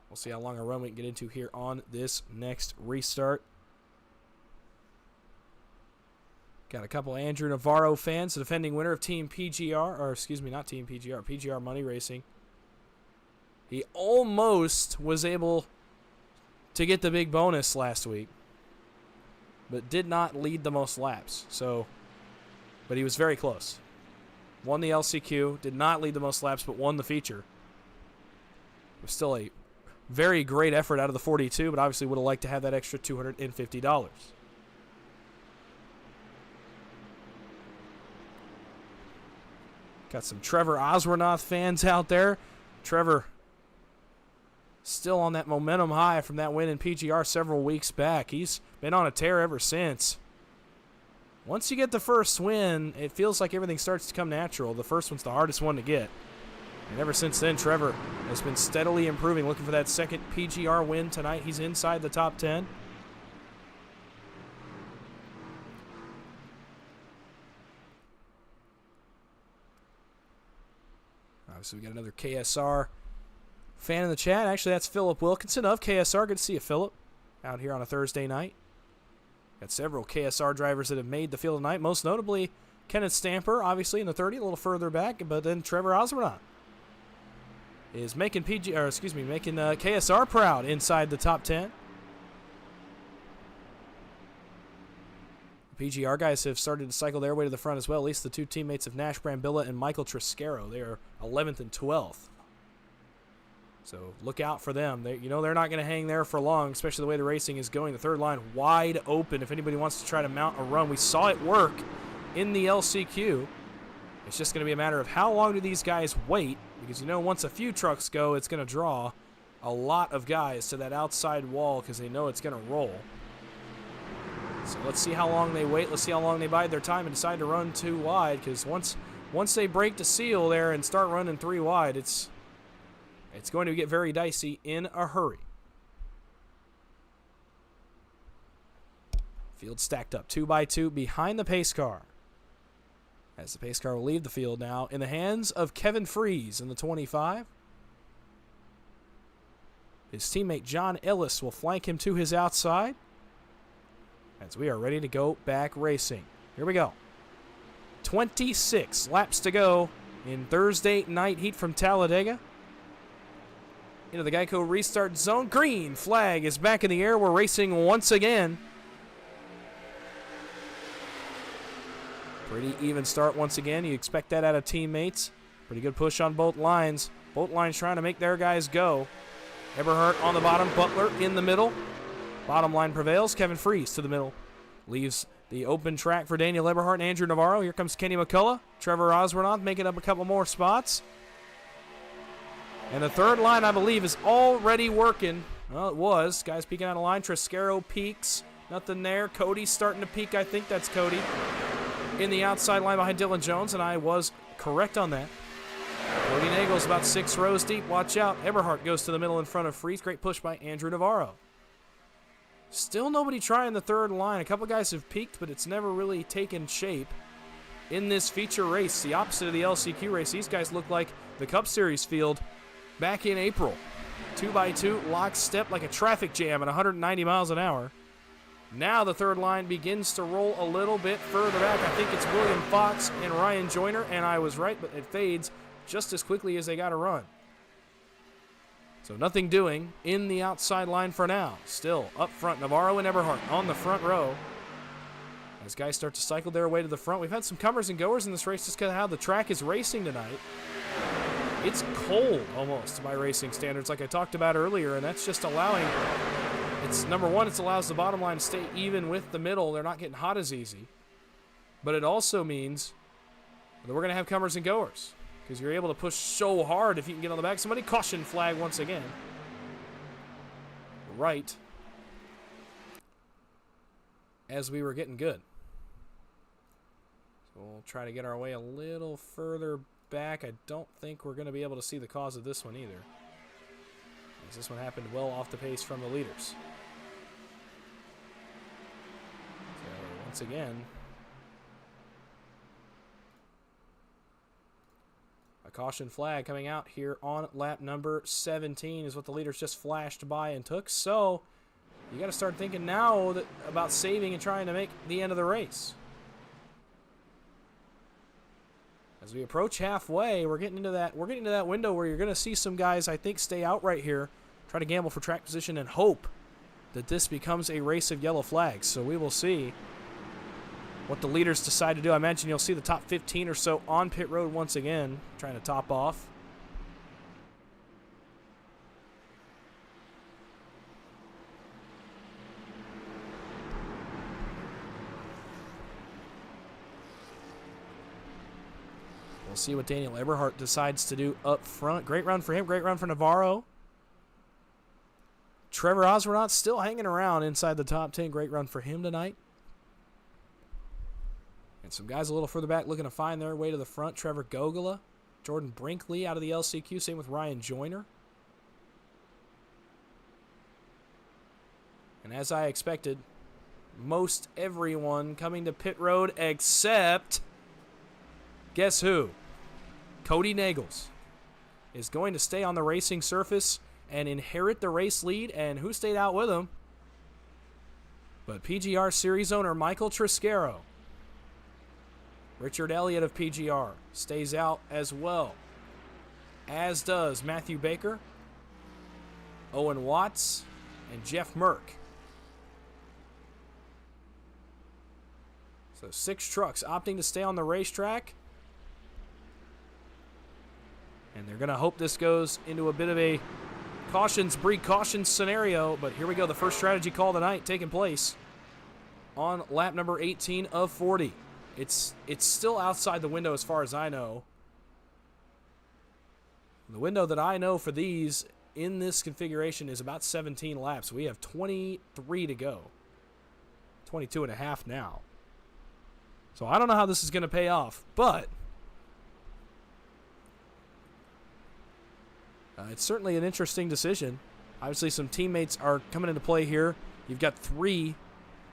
We'll see how long a run we can get into here on this next restart. Got a couple Andrew Navarro fans, the defending winner of Team PGR, or excuse me, not Team PGR, PGR Money Racing. He almost was able to get the big bonus last week, but did not lead the most laps. But he was very close. Won the LCQ, did not lead the most laps, but won the feature. It was still a very great effort out of the 42, but obviously would have liked to have that extra $250. Got some Trevor Oswernoth fans out there. Trevor still on that momentum high from that win in PGR several weeks back. He's been on a tear ever since. Once you get the first win, it feels like everything starts to come natural. The first one's the hardest one to get. And ever since then, Trevor has been steadily improving, looking for that second PGR win tonight. He's inside the top 10. Obviously, we got another KSR fan in the chat. Actually, that's Philip Wilkinson of KSR. Good to see you, Philip, out here on a Thursday night. Got several KSR drivers that have made the field tonight, most notably Kenneth Stamper, obviously in the 30, a little further back, but then Trevor Oswernoth is making KSR proud inside the top 10. The PGR guys have started to cycle their way to the front as well, at least the 2 teammates of Nash Brambilla and Michael Triscaro. They are 11th and 12th. So look out for them. They're not going to hang there for long, especially the way the racing is going. The third line wide open if anybody wants to try to mount a run. We saw it work in the LCQ. It's just going to be a matter of how long do these guys wait, because once a few trucks go, it's going to draw a lot of guys to that outside wall because they know it's going to roll. So let's see how long they wait. Let's see how long they bide their time and decide to run 2 wide, because once they break the seal there and start running 3 wide, it's going to get very dicey in a hurry. Field stacked up 2x2 behind the pace car. As the pace car will leave the field now in the hands of Kevin Freese in the 25. His teammate John Ellis will flank him to his outside as we are ready to go back racing. Here we go. 26 laps to go in Thursday night heat from Talladega. into the Geico restart zone. Green flag is back in the air. We're racing once again. Pretty even start once again. You expect that out of teammates. Pretty good push on both lines. Both lines trying to make their guys go. Eberhardt on the bottom. Butler in the middle. Bottom line prevails. Kevin Freese to the middle. Leaves the open track for Daniel Eberhardt and Andrew Navarro. Here comes Kenny McCullough. Trevor Osbornoff making up a couple more spots. And the third line, I believe, is already working. Well, it was. Guys peeking out of line. Triscaro peeks. Nothing there. Cody's starting to peek. I think that's Cody. In the outside line behind Dylan Jones, and I was correct on that. Cody Nagel's about 6 rows deep. Watch out. Eberhardt goes to the middle in front of Freese. Great push by Andrew Navarro. Still nobody trying the third line. A couple guys have peaked, but it's never really taken shape in this feature race. The opposite of the LCQ race. These guys look like the Cup Series field back in April. 2x2, lockstep like a traffic jam at 190 miles an hour. Now the third line begins to roll a little bit further back. I think it's William Fox and Ryan Joyner, and I was right, but it fades just as quickly as they got to run. So nothing doing in the outside line for now. Still up front, Navarro and Eberhardt on the front row. As guys start to cycle their way to the front. We've had some comers and goers in this race just because of how the track is racing tonight. It's cold almost by racing standards like I talked about earlier, and that's just allowing, it's number one, it allows the bottom line to stay even with the middle. They're not getting hot as easy. But it also means that we're going to have comers and goers because you're able to push so hard if you can get on the back. Somebody caution flag once again. Right as we were getting good. So we'll try to get our way a little further back. I don't think we're going to be able to see the cause of this one either, as this one happened well off the pace from the leaders. So once again, a caution flag coming out here on lap number 17 is what the leaders just flashed by and took. So you got to start thinking now about saving and trying to make the end of the race. As we approach halfway, we're getting into that window where you're going to see some guys, I think, stay out right here, try to gamble for track position and hope that this becomes a race of yellow flags. So we will see what the leaders decide to do. I imagine you'll see the top 15 or so on pit road once again, trying to top off. We'll see what Daniel Eberhardt decides to do up front. Great run for him. Great run for Navarro. Trevor Osbornoff still hanging around inside the top 10. Great run for him tonight. And some guys a little further back looking to find their way to the front. Trevor Gogola. Jordan Brinkley out of the LCQ. Same with Ryan Joyner. And as I expected, most everyone coming to pit road except, guess who? Cody Nagels is going to stay on the racing surface and inherit the race lead. And who stayed out with him? But PGR Series owner Michael Triscaro. Richard Elliott of PGR stays out as well, as does Matthew Baker, Owen Watts, and Jeff Merck. So 6 trucks opting to stay on the racetrack. And they're going to hope this goes into a bit of a precaution scenario. But here we go. The first strategy call tonight taking place on lap number 18 of 40. It's still outside the window as far as I know. The window that I know for these in this configuration is about 17 laps. We have 23 to go. 22 and a half now. So I don't know how this is going to pay off, but it's certainly an interesting decision. Obviously, some teammates are coming into play here. You've got 3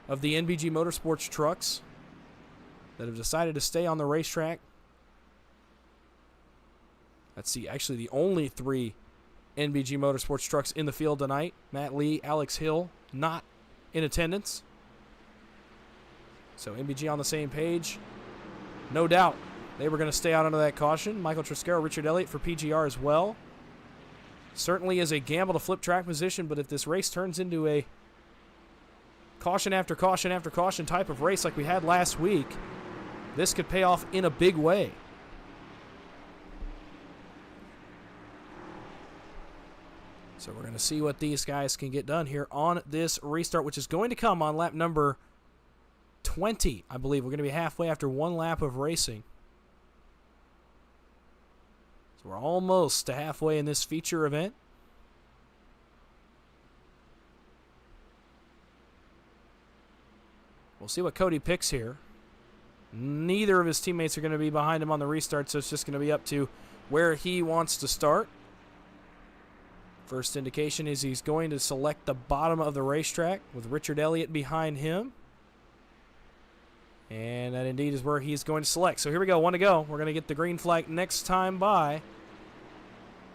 of the NBG Motorsports trucks that have decided to stay on the racetrack. Let's see, actually the only 3 NBG Motorsports trucks in the field tonight. Matt Lee, Alex Hill, not in attendance. So NBG on the same page. No doubt they were going to stay out under that caution. Michael Triscaro, Richard Elliott for PGR as well. Certainly is a gamble to flip track position, but if this race turns into a caution after caution after caution type of race like we had last week, this could pay off in a big way. So we're going to see what these guys can get done here on this restart, which is going to come on lap number 20, I believe. We're going to be halfway after one lap of racing. So we're almost to halfway in this feature event. We'll see what Cody picks here. Neither of his teammates are going to be behind him on the restart, so it's just going to be up to where he wants to start. First indication is he's going to select the bottom of the racetrack with Richard Elliott behind him. And that indeed is where he's going to select. So here we go, one to go. We're going to get the green flag next time by.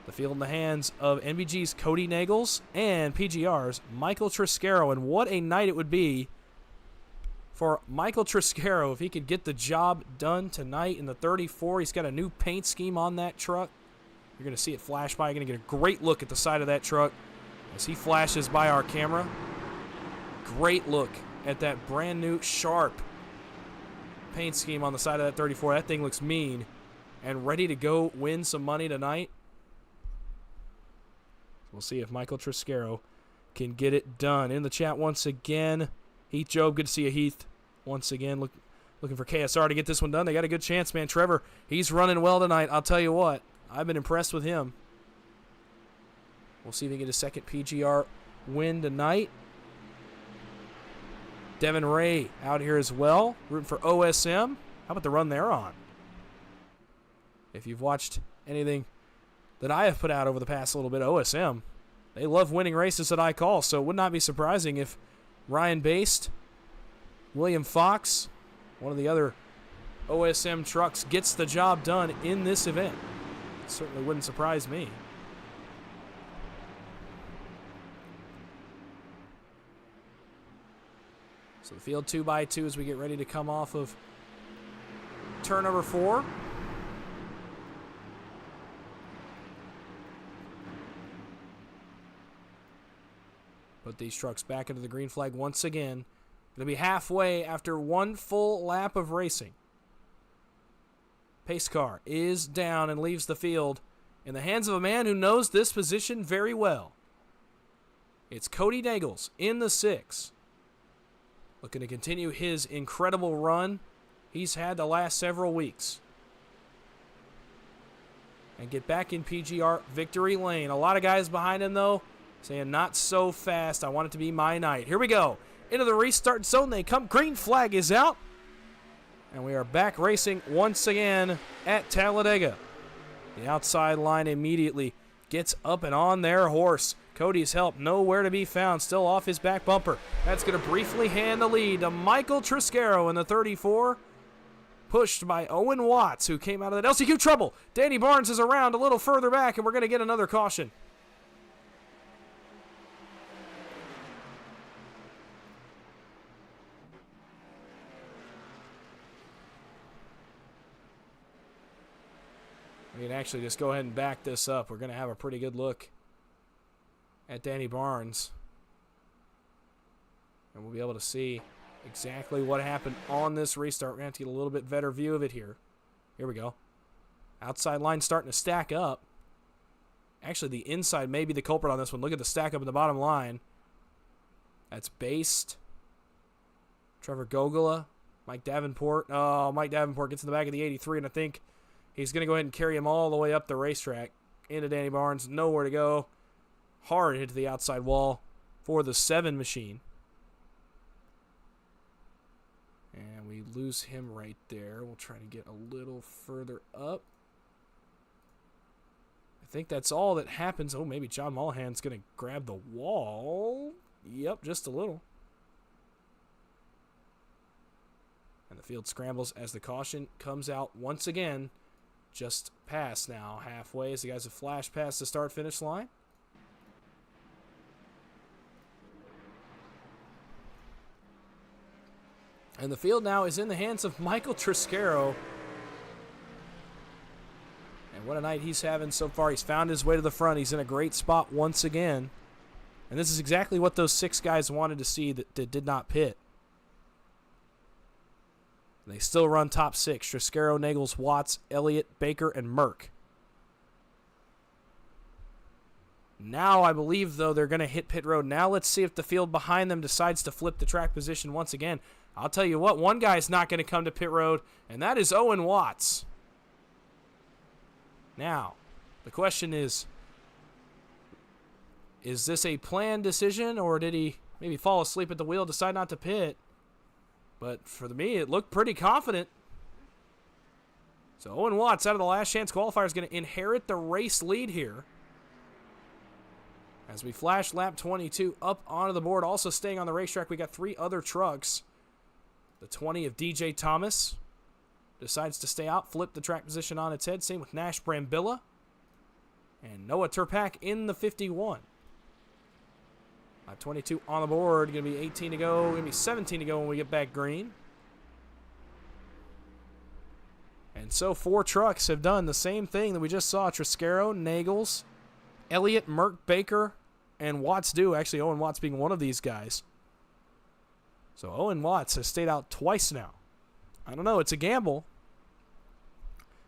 The field in the hands of NBG's Cody Nagels and PGR's Michael Triscaro. And what a night it would be for Michael Triscaro if he could get the job done tonight in the 34. He's got a new paint scheme on that truck. You're going to see it flash by. You're going to get a great look at the side of that truck as he flashes by our camera. Great look at that brand new sharp paint scheme on the side of that 34. That thing looks mean and ready to go win some money tonight. We'll see if Michael Triscaro can get it done. In the chat once again, Heath Job, good to see you, Heath. Once again, looking for KSR to get this one done. They got a good chance, man. Trevor, he's running well tonight. I'll tell you what. I've been impressed with him. We'll see if he can get a second PGR win tonight. Devin Ray out here as well, rooting for OSM. How about the run they're on? If you've watched anything that I have put out over the past little bit, OSM, they love winning races that I call, so it would not be surprising if Ryan Baste, William Fox, one of the other OSM trucks, gets the job done in this event. It certainly wouldn't surprise me. So the field 2x2 as we get ready to come off of turn number 4. Put these trucks back into the green flag once again. Going to be halfway after one full lap of racing. Pace car is down and leaves the field in the hands of a man who knows this position very well. It's Cody Nagels in the 6. Looking to continue his incredible run he's had the last several weeks. And get back in PGR victory lane. A lot of guys behind him, though, saying not so fast. I want it to be my night. Here we go. Into the restart zone they come. Green flag is out. And we are back racing once again at Talladega. The outside line immediately gets up and on their horse. Cody's help nowhere to be found. Still off his back bumper. That's going to briefly hand the lead to Michael Triscaro in the 34. Pushed by Owen Watts, who came out of that LCQ trouble. Danny Barnes is around a little further back, and we're going to get another caution. We can actually just go ahead and back this up. We're going to have a pretty good look at Danny Barnes. And we'll be able to see exactly what happened on this restart. We're going to have to get a little bit better view of it here. Here we go. Outside line starting to stack up. Actually, the inside may be the culprit on this one. Look at the stack up in the bottom line. That's Baste. Trevor Gogola. Mike Davenport. Oh, Mike Davenport gets in the back of the 83, and I think he's going to go ahead and carry him all the way up the racetrack into Danny Barnes. Nowhere to go. Hard hit to the outside wall for the 7 machine. And we lose him right there. We'll try to get a little further up. I think that's all that happens. Oh, maybe John Mullihan's going to grab the wall. Yep, just a little. And the field scrambles as the caution comes out once again. Just past now, halfway, as the guys have flashed past the start-finish line. And the field now is in the hands of Michael Triscaro. And What a night he's having so far. He's found his way to the front. He's in a great spot once again. And this is exactly what those 6 guys wanted to see that did not pit. They still run top 6. Triscaro, Nagels, Watts, Elliott, Baker, and Merck. Now I believe, though, they're going to hit pit road. Now let's see if the field behind them decides to flip the track position once again. I'll tell you what, one guy's not going to come to pit road, and that is Owen Watts. Now, the question is this a planned decision, or did he maybe fall asleep at the wheel, decide not to pit? But for me, it looked pretty confident. So Owen Watts, out of the last chance qualifier, is going to inherit the race lead here. As we flash lap 22 up onto the board, also staying on the racetrack, we got 3 other trucks. The 20 of DJ Thomas decides to stay out, flip the track position on its head. Same with Nash Brambilla. And Noah Turpak in the 51. Lap 22 on the board. Going to be 18 to go. Going to be 17 to go when we get back green. And so 4 trucks have done the same thing that we just saw. Triscaro, Nagels, Elliott, Merck, Baker, and Watts do. Actually, Owen Watts being one of these guys. So Owen Watts has stayed out twice now. I don't know. It's a gamble.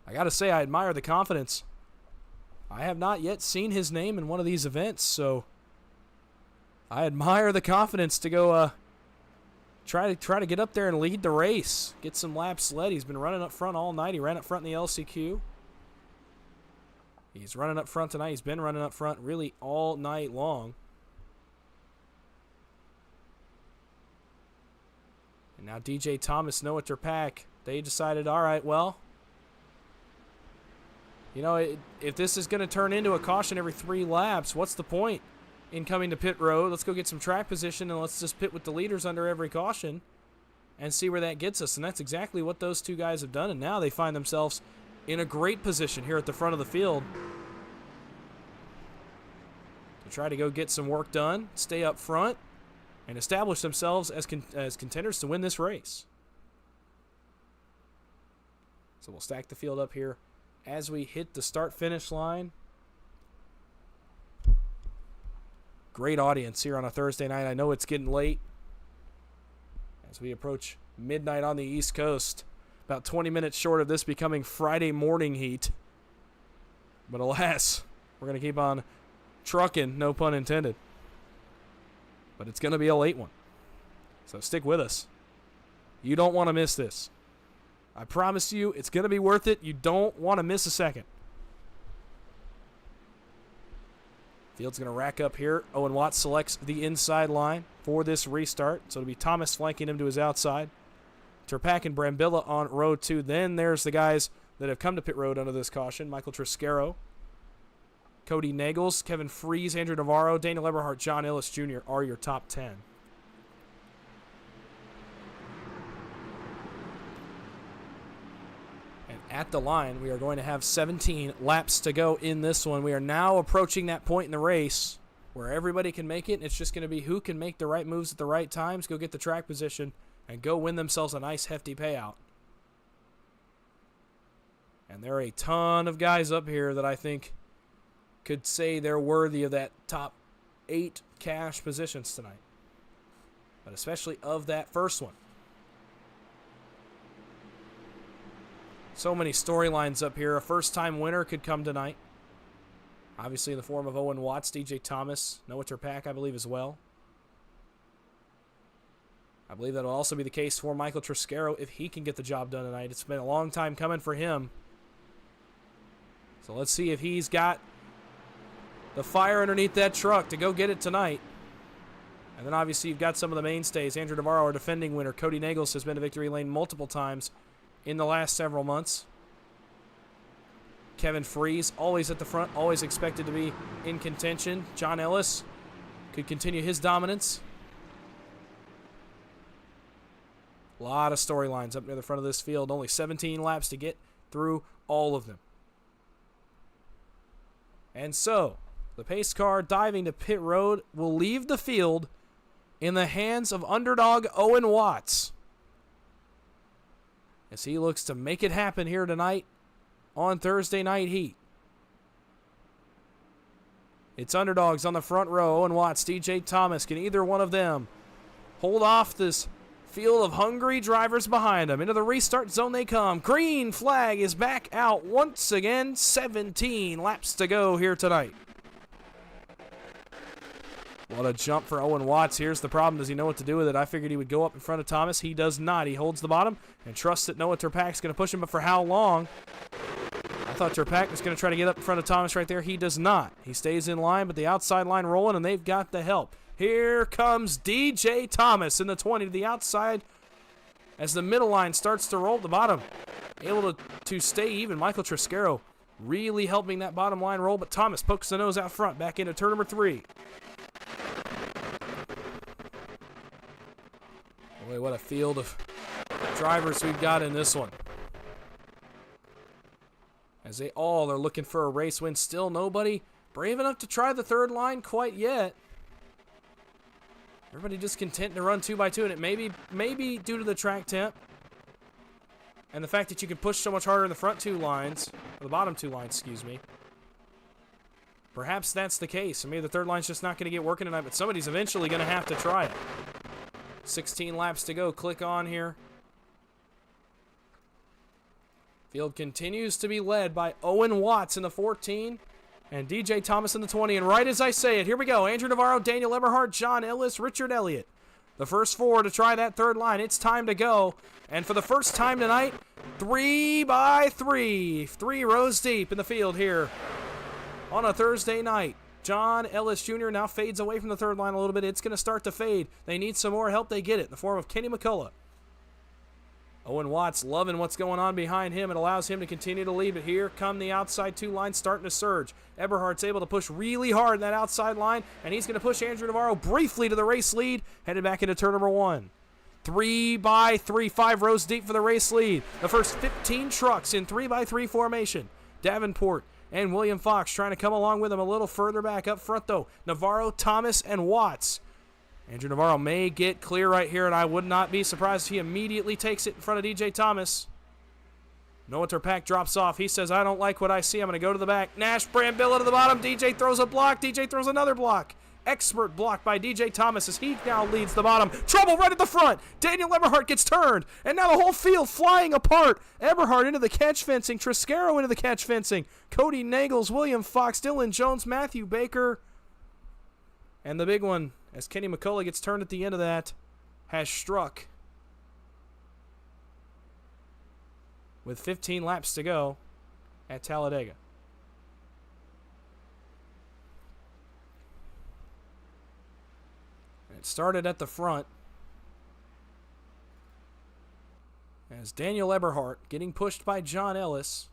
I got to say, I admire the confidence. I have not yet seen his name in one of these events, so I admire the confidence to go try to get up there and lead the race. Get some laps led. He's been running up front all night. He ran up front in the LCQ. He's running up front tonight. He's been running up front really all night long. And now DJ Thomas, Noah Turpak, they decided, all right, well, you know, if this is going to turn into a caution every 3 laps, what's the point in coming to pit road? Let's go get some track position and let's just pit with the leaders under every caution and see where that gets us. And that's exactly what those 2 guys have done. And now they find themselves in a great position here at the front of the field to try to go get some work done, stay up front, and establish themselves as contenders to win this race. So we'll stack the field up here as we hit the start-finish line. Great audience here on a Thursday night. I know it's getting late as we approach midnight on the East Coast. About 20 minutes short of this becoming Friday morning heat. But alas, we're going to keep on trucking, no pun intended. But it's going to be a late one. So stick with us. You don't want to miss this. I promise you, it's going to be worth it. You don't want to miss a second. Field's going to rack up here. Owen Watts selects the inside line for this restart. So it'll be Thomas flanking him to his outside. Turpak and Brambilla on row 2. Then there's the guys that have come to pit road under this caution. Michael Triscaro, Cody Nagels, Kevin Freese, Andrew Navarro, Daniel Eberhardt, John Ellis Jr. are your top 10. And at the line, we are going to have 17 laps to go in this one. We are now approaching that point in the race where everybody can make it, and it's just going to be who can make the right moves at the right times, go get the track position, and go win themselves a nice hefty payout. And there are a ton of guys up here that I think could say they're worthy of that top 8 cash positions tonight. But especially of that first one. So many storylines up here. A first-time winner could come tonight. Obviously in the form of Owen Watts, DJ Thomas, Noah Turpak, I believe, as well. I believe that will also be the case for Michael Triscaro if he can get the job done tonight. It's been a long time coming for him. So let's see if he's got the fire underneath that truck to go get it tonight. And then obviously you've got some of the mainstays. Andrew Navarro, our defending winner. Cody Nagels has been to victory lane multiple times in the last several months. Kevin Freese, always at the front, always expected to be in contention. John Ellis could continue his dominance. A lot of storylines up near the front of this field. Only 17 laps to get through all of them. And so, the pace car diving to pit road will leave the field in the hands of underdog Owen Watts, as he looks to make it happen here tonight on Thursday Night Heat. It's underdogs on the front row. Owen Watts, DJ Thomas. Can either one of them hold off this field of hungry drivers behind them? Into the restart zone they come. Green flag is back out once again. 17 laps to go here tonight. What a jump for Owen Watts. Here's the problem. Does he know what to do with it? I figured he would go up in front of Thomas. He does not. He holds the bottom and trusts that Noah Terpak's going to push him, but for how long? I thought Terpak was going to try to get up in front of Thomas right there. He does not. He stays in line, but the outside line rolling, and they've got the help. Here comes DJ Thomas in the 20 to the outside as the middle line starts to roll at the bottom. Able to stay even. Michael Triscaro really helping that bottom line roll, but Thomas pokes the nose out front back into turn number 3. Boy, what a field of drivers we've got in this one. As they all are looking for a race win. Still nobody brave enough to try the third line quite yet. Everybody just content to run 2x2, and it may be due to the track temp and the fact that you can push so much harder in the front 2 lines, or the bottom 2 lines, excuse me. Perhaps that's the case. Maybe the third line's just not going to get working tonight, but somebody's eventually going to have to try it. 16 laps to go. Click on here. Field continues to be led by Owen Watts in the 14 and DJ Thomas in the 20. And right as I say it, here we go. Andrew Navarro, Daniel Eberhardt, John Ellis, Richard Elliott. The first 4 to try that third line. It's time to go. And for the first time tonight, 3x3. 3 rows deep in the field here on a Thursday night. John Ellis Jr. now fades away from the third line a little bit. It's going to start to fade. They need some more help. They get it in the form of Kenny McCullough. Owen Watts loving what's going on behind him. It allows him to continue to lead. But here come the outside 2 lines starting to surge. Eberhardt's able to push really hard in that outside line, and he's going to push Andrew Navarro briefly to the race lead, headed back into turn number 1. 3x3, 5 rows deep for the race lead. The first 15 trucks in 3x3 formation. Davenport and William Fox trying to come along with him a little further back. Up front, though, Navarro, Thomas, and Watts. Andrew Navarro may get clear right here, and I would not be surprised if he immediately takes it in front of DJ Thomas. Noah Terpak drops off. He says, I don't like what I see. I'm going to go to the back. Nash Brambilla to the bottom. DJ throws a block. DJ throws another block. Expert block by DJ Thomas as he now leads the bottom. Trouble right at the front. Daniel Eberhardt gets turned, and now the whole field flying apart. Eberhardt into the catch fencing. Triscaro into the catch fencing. Cody Nagels, William Fox, Dylan Jones, Matthew Baker. And the big one, as Kenny McCullough gets turned at the end of that, has struck. With 15 laps to go at Talladega. It started at the front as Daniel Eberhardt getting pushed by John Ellis.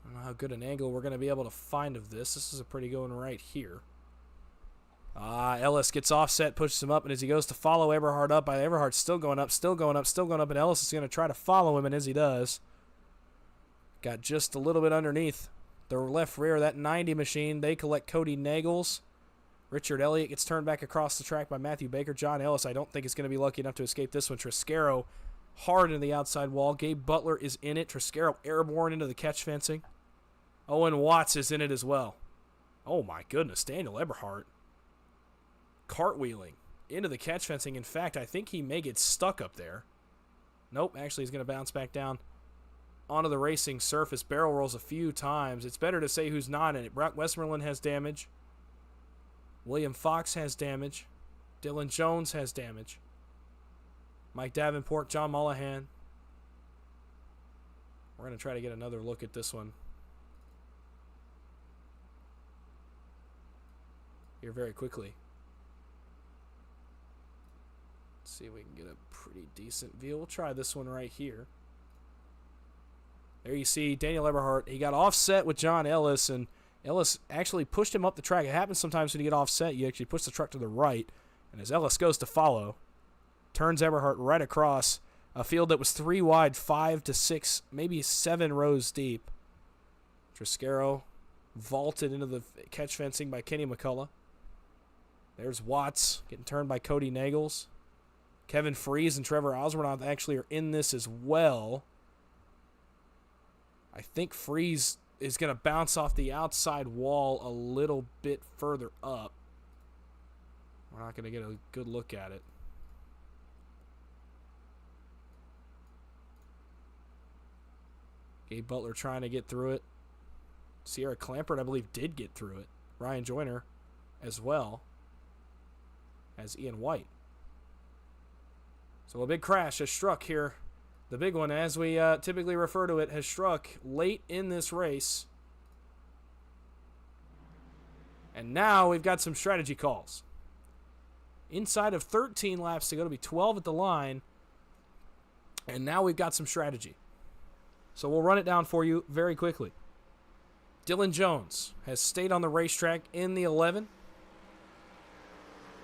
I don't know how good an angle we're going to be able to find of this. This is a pretty good one right here. Ellis gets offset, pushes him up, and as he goes to follow Eberhardt up, Eberhardt's still going up, and Ellis is going to try to follow him, and as he does, got just a little bit underneath the left rear of that 90 machine. They collect Cody Nagels. Richard Elliott gets turned back across the track by Matthew Baker. John Ellis, I don't think is going to be lucky enough to escape this one. Triscaro hard into the outside wall. Gabe Butler is in it. Triscaro airborne into the catch fencing. Owen Watts is in it as well. Oh my goodness, Daniel Eberhardt cartwheeling into the catch fencing. In fact, I think he may get stuck up there. Nope, actually he's going to bounce back down onto the racing surface. Barrel rolls a few times. It's better to say who's not in it. Brock Westmoreland has damage. William Fox has damage. Dylan Jones has damage. Mike Davenport, John Mullahan. We're going to try to get another look at this one here very quickly. Let's see if we can get a pretty decent view. We'll try this one right here. There you see Daniel Eberhardt. He got offset with John Ellis, and Ellis actually pushed him up the track. It happens sometimes when you get offset. You actually push the truck to the right, and as Ellis goes to follow, turns Eberhardt right across a field that was 3 wide, 5 to 6, maybe 7 rows deep. Triscaro vaulted into the catch fencing by Kenny McCullough. There's Watts getting turned by Cody Nagels. Kevin Freese and Trevor Osbornoff actually are in this as well. I think Freese is going to bounce off the outside wall a little bit further up. We're not going to get a good look at it. Gabe Butler trying to get through it. Sierra Clampert, I believe, did get through it. Ryan Joyner as well as Ian White. So a big crash has struck here. The big one, as we typically refer to it, has struck late in this race. And now we've got some strategy calls. Inside of 13 laps to go, to be 12 at the line. And now we've got some strategy. So we'll run it down for you very quickly. Dylan Jones has stayed on the racetrack in the 11.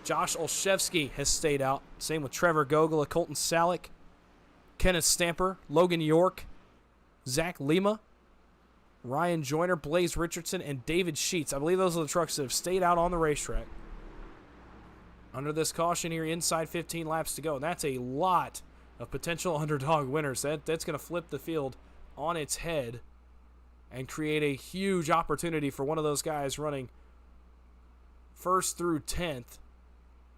Josh Olszewski has stayed out. Same with Trevor Gogola, Colton Salick, Kenneth Stamper, Logan York, Zach Lima, Ryan Joyner, Blaze Richardson, and David Sheets. I believe those are the trucks that have stayed out on the racetrack. Under this caution here, inside 15 laps to go. And that's a lot of potential underdog winners. That's going to flip the field on its head and create a huge opportunity for one of those guys running first through 10th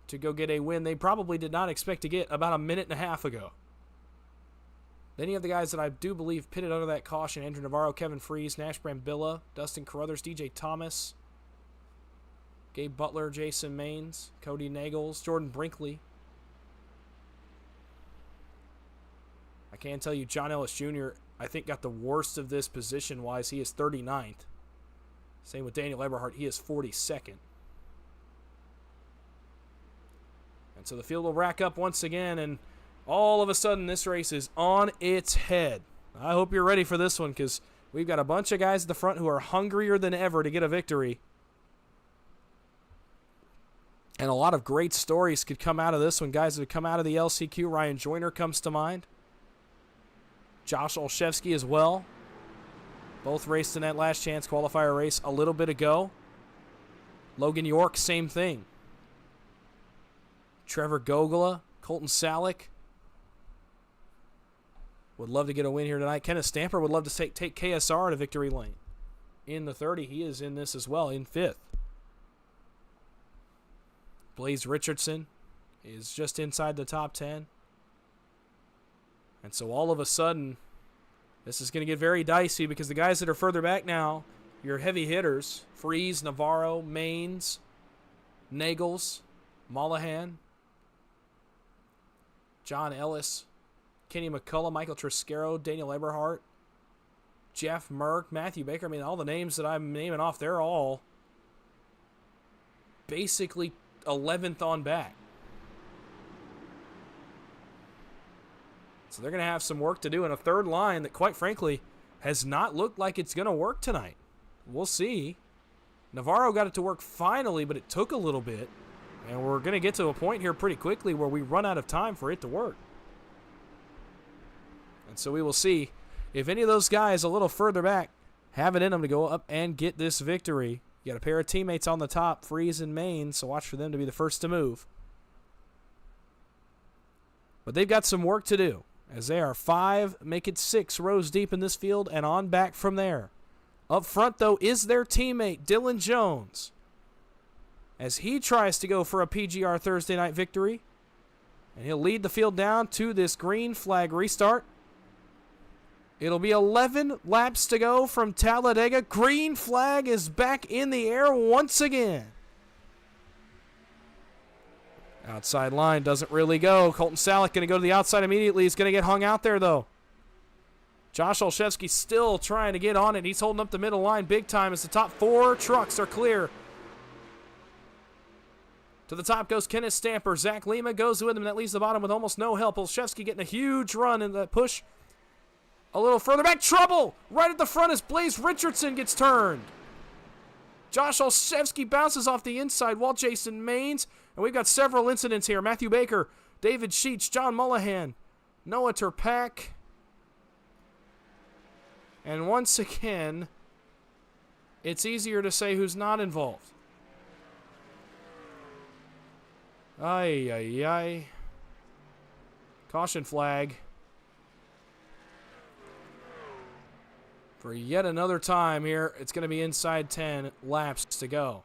to go get a win they probably did not expect to get about a minute and a half ago. Then you have the guys that I do believe pitted under that caution: Andrew Navarro, Kevin Freese, Nash Brambilla, Dustin Carruthers, DJ Thomas, Gabe Butler, Jason Maines, Cody Nagels, Jordan Brinkley. I can tell you John Ellis Jr., I think, got the worst of this position-wise. He is 39th. Same with Daniel Eberhardt. He is 42nd. And so the field will rack up once again, and all of a sudden this race is on its head. I hope you're ready for this one, because we've got a bunch of guys at the front who are hungrier than ever to get a victory. And a lot of great stories could come out of this one. Guys that have come out of the LCQ. Ryan Joyner comes to mind. Josh Olszewski as well. Both raced in that last chance qualifier race a little bit ago. Logan York, same thing. Trevor Gogola, Colton Salick would love to get a win here tonight. Kenneth Stamper would love to take KSR to victory lane. In the 30, he is in this as well, in 5th. Blaze Richardson is just inside the top 10. And so all of a sudden, this is going to get very dicey, because the guys that are further back now, your heavy hitters, Freese, Navarro, Maines, Nagels, Mollahan, John Ellis, Kenny McCullough, Michael Triscaro, Daniel Eberhardt, Jeff Merck, Matthew Baker. I mean, all the names that I'm naming off, they're all basically 11th on back. So they're going to have some work to do in a third line that, quite frankly, has not looked like it's going to work tonight. We'll see. Navarro got it to work finally, but it took a little bit. And we're going to get to a point here pretty quickly where we run out of time for it to work. And so we will see if any of those guys a little further back have it in them to go up and get this victory. You got a pair of teammates on the top, Freese and Maine, so watch for them to be the first to move. But they've got some work to do, as they are 5, make it 6 rows deep in this field and on back from there. Up front, though, is their teammate, Dylan Jones, as he tries to go for a PGR Thursday night victory. And he'll lead the field down to this green flag restart. It'll be 11 laps to go from Talladega. Green flag is back in the air once again. Outside line doesn't really go. Colton Salick going to go to the outside immediately. He's going to get hung out there, though. Josh Olszewski still trying to get on it. He's holding up the middle line big time as the top 4 trucks are clear. To the top goes Kenneth Stamper. Zach Lima goes with him, and that leaves the bottom with almost no help. Olszewski getting a huge run in that push. A little further back. Trouble! Right at the front as Blaze Richardson gets turned. Josh Olszewski bounces off the inside while Jason Maines. And we've got several incidents here. Matthew Baker, David Sheets, John Mollahan, Noah Terpak. And once again, it's easier to say who's not involved. Ay, ay, ay. Caution flag. for yet another time here. It's going to be inside 10 laps to go.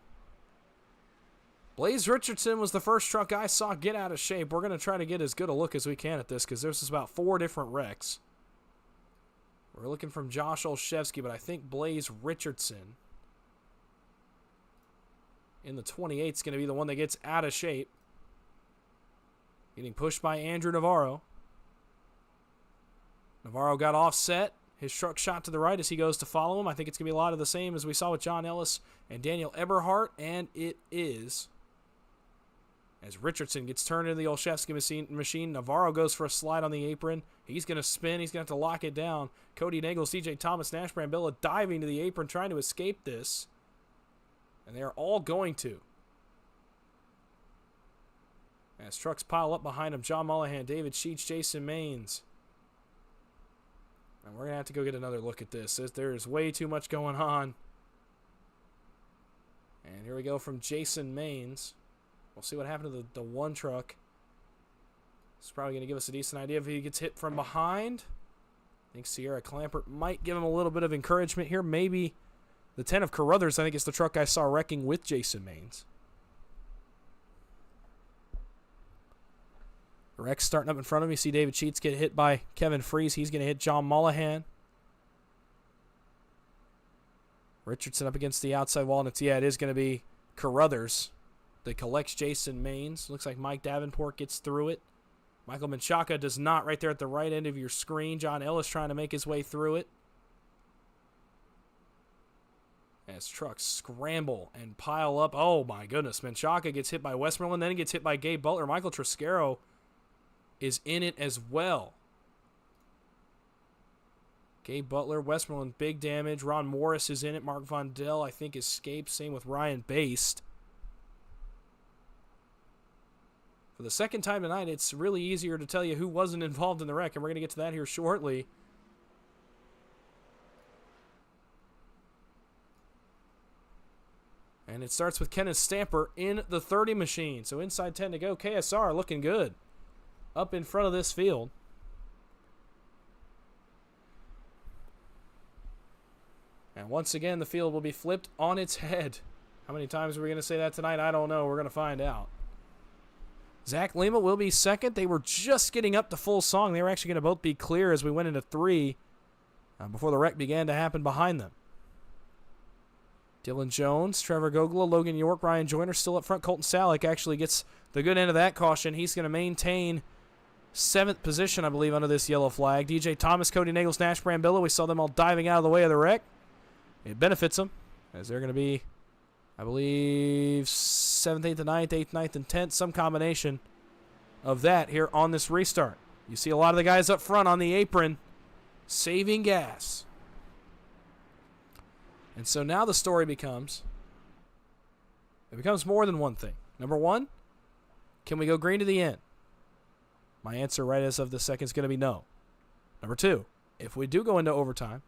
Blaze Richardson was the first truck I saw get out of shape. We're going to try to get as good a look as we can at this because there's about 4 different wrecks. We're looking from Josh Olszewski, but I think Blaze Richardson in the 28 is going to be the one that gets out of shape. Getting pushed by Andrew Navarro. Navarro got offset. His truck shot to the right as he goes to follow him. I think it's going to be a lot of the same as we saw with John Ellis and Daniel Eberhardt, and it is. As Richardson gets turned into the Olszewski machine, Navarro goes for a slide on the apron. He's going to spin. He's going to have to lock it down. Cody Nagels, DJ Thomas, Nash Brambilla diving to the apron, trying to escape this. And they are all going to. As trucks pile up behind him, John Mollahan, David Sheets, Jason Maines. And we're going to have to go get another look at this. There is way too much going on. And here we go from Jason Maines. We'll see what happened to the one truck. It's probably going to give us a decent idea if he gets hit from behind. I think Sierra Clampert might give him a little bit of encouragement here. Maybe the 10 of Carruthers, I think, is the truck I saw wrecking with Jason Maines. Rex starting up in front of me. You see David Sheets get hit by Kevin Freese. He's going to hit John Mollahan. Richardson up against the outside wall, and it is going to be Carruthers that collects Jason Maines. Looks like Mike Davenport gets through it. Michael Menchaca does not, right there at the right end of your screen. John Ellis trying to make his way through it. As trucks scramble and pile up. Oh, my goodness. Menchaca gets hit by Westmoreland, then he gets hit by Gabe Butler. Michael Triscaro is in it as well. Gabe Butler, Westmoreland, big damage. Ron Morris is in it. Mark Vondell, I think, escaped. Same with Ryan Baste. For the second time tonight, it's really easier to tell you who wasn't involved in the wreck, and we're going to get to that here shortly. And it starts with Kenneth Stamper in the 30 machine. So inside 10 to go. KSR looking good up in front of this field. And once again, the field will be flipped on its head. How many times are we going to say that tonight? I don't know. We're going to find out. Zach Lima will be second. They were just getting up to full song. They were actually going to both be clear as we went into 3 before the wreck began to happen behind them. Dylan Jones, Trevor Gogla, Logan York, Ryan Joyner still up front. Colton Salick actually gets the good end of that caution. He's going to maintain 7th position, I believe, under this yellow flag. DJ Thomas, Cody Nagels, Nash Brambilla, we saw them all diving out of the way of the wreck. It benefits them as they're going to be, I believe, 7th, 8th, and 9th, 8th, 9th, and 10th. Some combination of that here on this restart. You see a lot of the guys up front on the apron saving gas. And so now the story becomes, it becomes more than one thing. Number one, can we go green to the end? My answer right as of the second is going to be no. Number two, if we do go into overtime,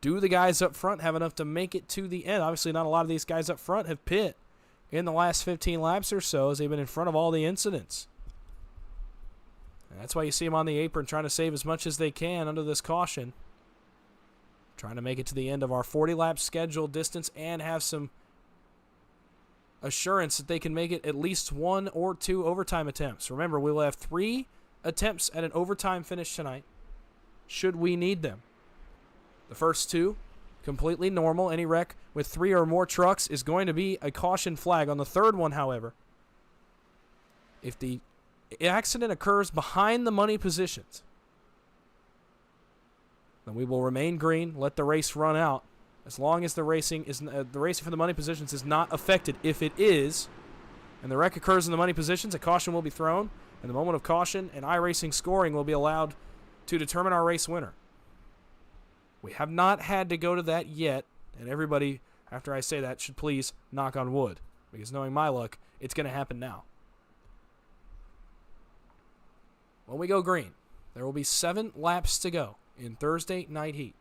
do the guys up front have enough to make it to the end? Obviously, not a lot of these guys up front have pit in the last 15 laps or so as they've been in front of all the incidents. And that's why you see them on the apron trying to save as much as they can under this caution. Trying to make it to the end of our 40-lap scheduled distance and have some assurance that they can make it at least 1 or 2 overtime attempts. Remember, we will have 3 attempts at an overtime finish tonight, should we need them. The first 2, completely normal. Any wreck with 3 or more trucks is going to be a caution flag. On the third one, however, if the accident occurs behind the money positions, then we will remain green, let the race run out, as long as the racing for the money positions is not affected. If it is, and the wreck occurs in the money positions, a caution will be thrown, and the moment of caution and iRacing scoring will be allowed to determine our race winner. We have not had to go to that yet, and everybody, after I say that, should please knock on wood, because knowing my luck, it's going to happen now. When we go green, there will be 7 laps to go in Thursday night heat.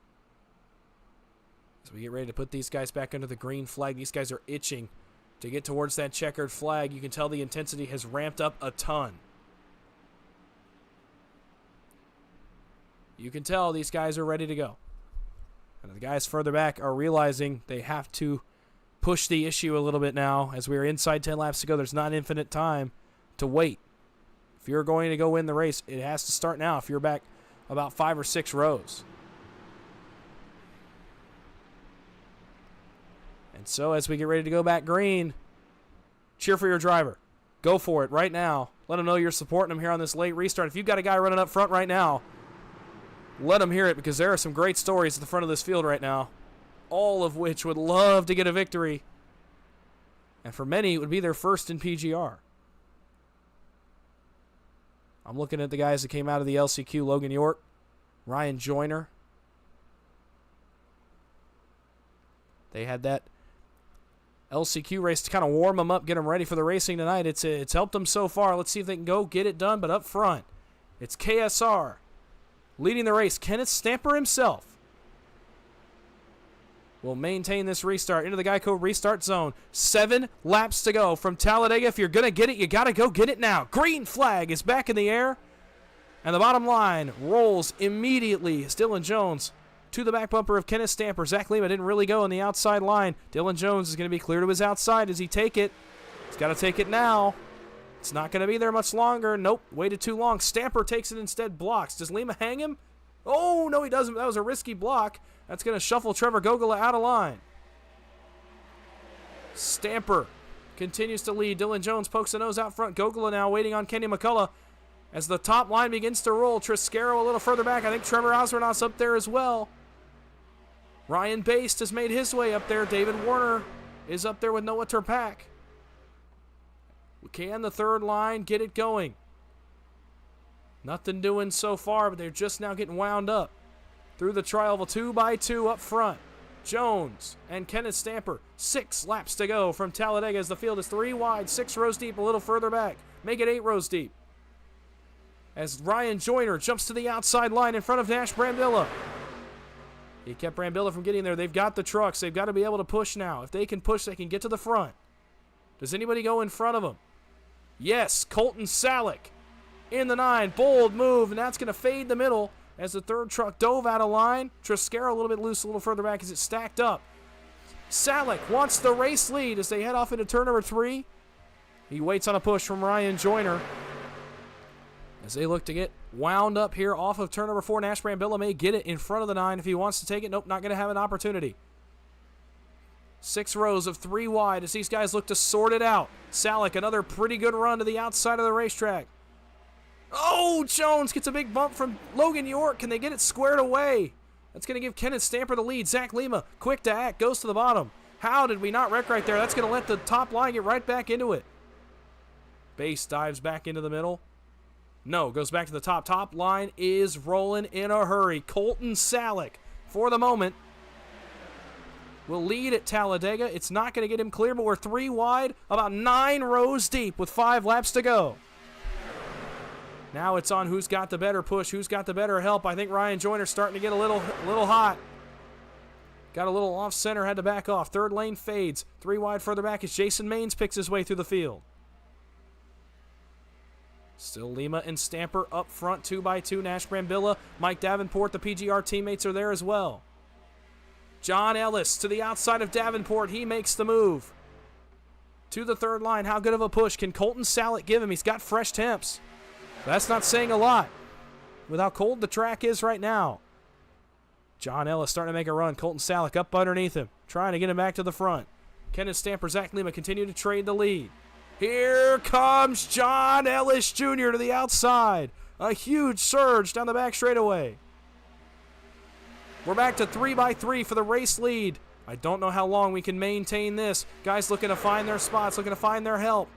As we get ready to put these guys back under the green flag, these guys are itching to get towards that checkered flag. You can tell the intensity has ramped up a ton. You can tell these guys are ready to go. And the guys further back are realizing they have to push the issue a little bit now. As we are inside 10 laps to go, there's not infinite time to wait. If you're going to go win the race, it has to start now if you're back about 5 or 6 rows. And so as we get ready to go back green, cheer for your driver. Go for it right now. Let them know you're supporting them here on this late restart. If you've got a guy running up front right now, let them hear it, because there are some great stories at the front of this field right now, all of which would love to get a victory. And for many, it would be their first in PGR. I'm looking at the guys that came out of the LCQ. Logan York, Ryan Joyner. They had that LCQ race to kind of warm them up, get them ready for the racing tonight. It's helped them so far. Let's see if they can go get it done. But up front, it's KSR leading the race. Kenneth Stamper himself will maintain this restart into the Geico restart zone. 7 laps to go from Talladega. If you're going to get it, you got to go get it now. Green flag is back in the air. And the bottom line rolls immediately. It's Dylan Jones to the back bumper of Kenneth Stamper. Zach Lima didn't really go on the outside line. Dylan Jones is going to be clear to his outside. Does he take it? He's got to take it now. It's not going to be there much longer. Nope, waited too long. Stamper takes it instead, blocks. Does Lima hang him? Oh, no, he doesn't. That was a risky block. That's going to shuffle Trevor Gogola out of line. Stamper continues to lead. Dylan Jones pokes the nose out front. Gogola now waiting on Kenny McCullough. As the top line begins to roll, Triscaro a little further back. I think Trevor Osvernoss up there as well. Ryan Baste has made his way up there. David Warner is up there with Noah Terpak. Can the third line get it going? Nothing doing so far, but they're just now getting wound up. Through the trial of a 2x2 up front. Jones and Kenneth Stamper. 6 laps to go from Talladega as the field is 3 wide, 6 rows deep, a little further back. Make it 8 rows deep. As Ryan Joyner jumps to the outside line in front of Nash Brambilla. He kept Brambilla from getting there. They've got the trucks. They've got to be able to push now. If they can push, they can get to the front. Does anybody go in front of them? Yes, Colton Salick in the 9. Bold move, and that's going to fade the middle as the third truck dove out of line. Triscaro a little bit loose, a little further back as it stacked up. Salick wants the race lead as they head off into turn number 3. He waits on a push from Ryan Joyner as they look to get wound up here off of turn number 4. Nash Brambilla may get it in front of the 9 if he wants to take it. Nope, not going to have an opportunity. 6 rows of 3 wide as these guys look to sort it out. Salick, another pretty good run to the outside of the racetrack. Oh, Jones gets a big bump from Logan York. Can they get it squared away? That's going to give Kenneth Stamper the lead. Zach Lima, quick to act, goes to the bottom. How did we not wreck right there? That's going to let the top line get right back into it. Base dives back into the middle. No, goes back to the top. Top line is rolling in a hurry. Colton Salick, for the moment, will lead at Talladega. It's not going to get him clear, but we're 3 wide, about 9 rows deep with 5 laps to go. Now it's on who's got the better push, who's got the better help. I think Ryan Joyner's starting to get a little hot. Got a little off center, had to back off. Third lane fades. 3 wide further back as Jason Maines picks his way through the field. Still Lima and Stamper up front, 2x2. Nash Brambilla, Mike Davenport, the PGR teammates are there as well. John Ellis to the outside of Davenport. He makes the move to the third line. How good of a push can Colton Salick give him? He's got fresh temps. That's not saying a lot with how cold the track is right now. John Ellis starting to make a run. Colton Salick up underneath him, trying to get him back to the front. Kenneth Stamper, Zach Lima continue to trade the lead. Here comes John Ellis Jr. to the outside. A huge surge down the back straightaway. We're back to 3x3 for the race lead. I don't know how long we can maintain this. Guys looking to find their spots, looking to find their help.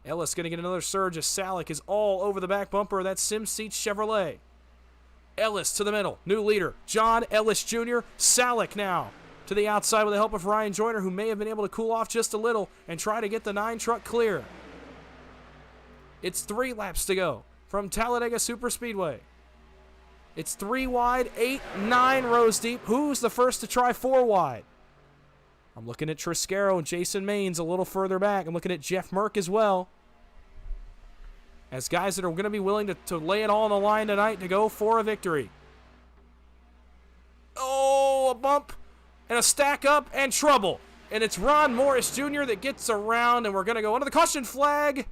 Ellis going to get another surge as Salick is all over the back bumper of that SimSeats Chevrolet. Ellis to the middle. New leader, John Ellis Jr. Salick now to the outside with the help of Ryan Joyner, who may have been able to cool off just a little and try to get the 9 truck clear. It's 3 laps to go from Talladega Superspeedway. It's 3 wide, 8, 9 rows deep. Who's the first to try 4 wide? I'm looking at Triscaro and Jason Maines a little further back. I'm looking at Jeff Merck as well. As guys that are going to be willing to lay it all on the line tonight to go for a victory. a bump and a stack up and trouble. And it's Ron Morris Jr. that gets around, and we're going to go under the caution flag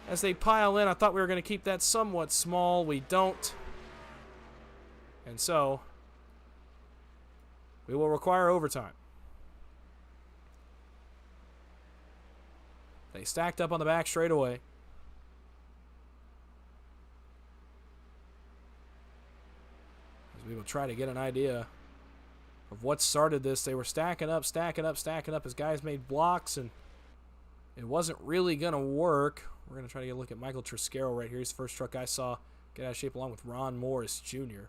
as they pile in. I thought we were going to keep that somewhat small. We don't. And so we will require overtime. They stacked up on the back straightaway. As we will try to get an idea of what started this. They were stacking up as guys made blocks, and it wasn't really going to work. We're going to try to get a look at Michael Triscaro right here. He's the first truck I saw get out of shape along with Ron Morris Jr.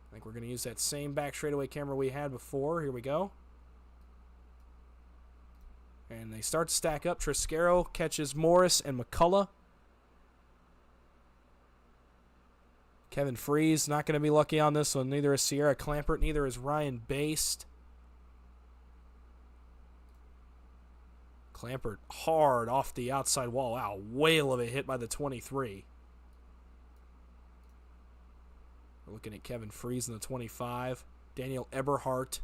I think we're going to use that same back straightaway camera we had before. Here we go. And they start to stack up. Triscaro catches Morris and McCullough. Kevin Freeze not going to be lucky on this one. Neither is Sierra Clampert. Neither is Ryan Baste. Clampert hard off the outside wall. Wow, whale of a hit by the 23. We're looking at Kevin Freeze in the 25. Daniel Eberhardt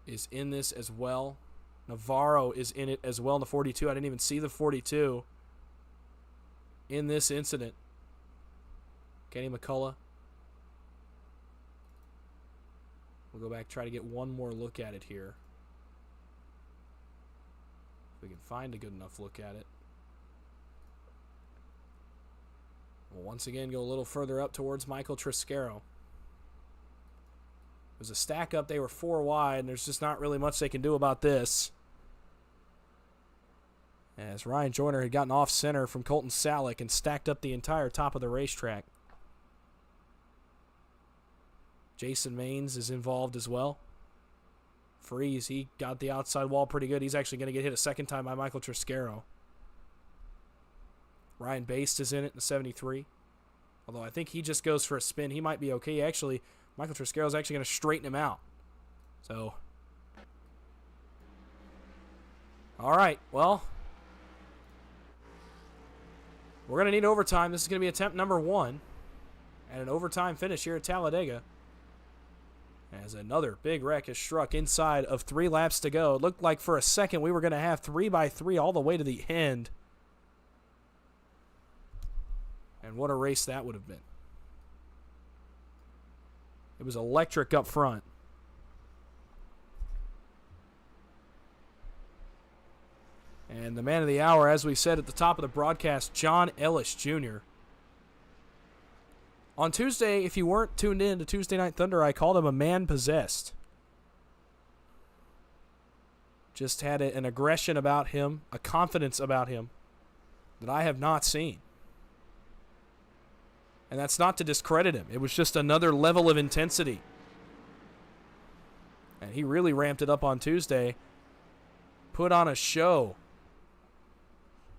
is in this as well. Navarro is in it as well in the 42. I didn't even see the 42 in this incident. Kenny McCullough. We'll go back, try to get one more look at it here. If we can find a good enough look at it. We'll once again go a little further up towards Michael Triscaro. It was a stack up. They were 4 wide, and there's just not really much they can do about this. As Ryan Joyner had gotten off center from Colton Salick and stacked up the entire top of the racetrack. Jason Maines is involved as well. Freeze, he got the outside wall pretty good. He's actually going to get hit a second time by Michael Triscaro. Ryan Baste is in it in the 73. Although I think he just goes for a spin. He might be okay. Actually, Michael Triscaro is actually going to straighten him out. So, all right, well, we're going to need overtime. This is going to be attempt number 1 and an overtime finish here at Talladega. As another big wreck is struck inside of 3 laps to go. It looked like for a second we were going to have 3x3 all the way to the end. And what a race that would have been. It was electric up front. And the man of the hour, as we said at the top of the broadcast, John Ellis Jr. On Tuesday, if you weren't tuned in to Tuesday Night Thunder, I called him a man possessed. Just had an aggression about him, a confidence about him that I have not seen. And that's not to discredit him. It was just another level of intensity. And he really ramped it up on Tuesday. Put on a show.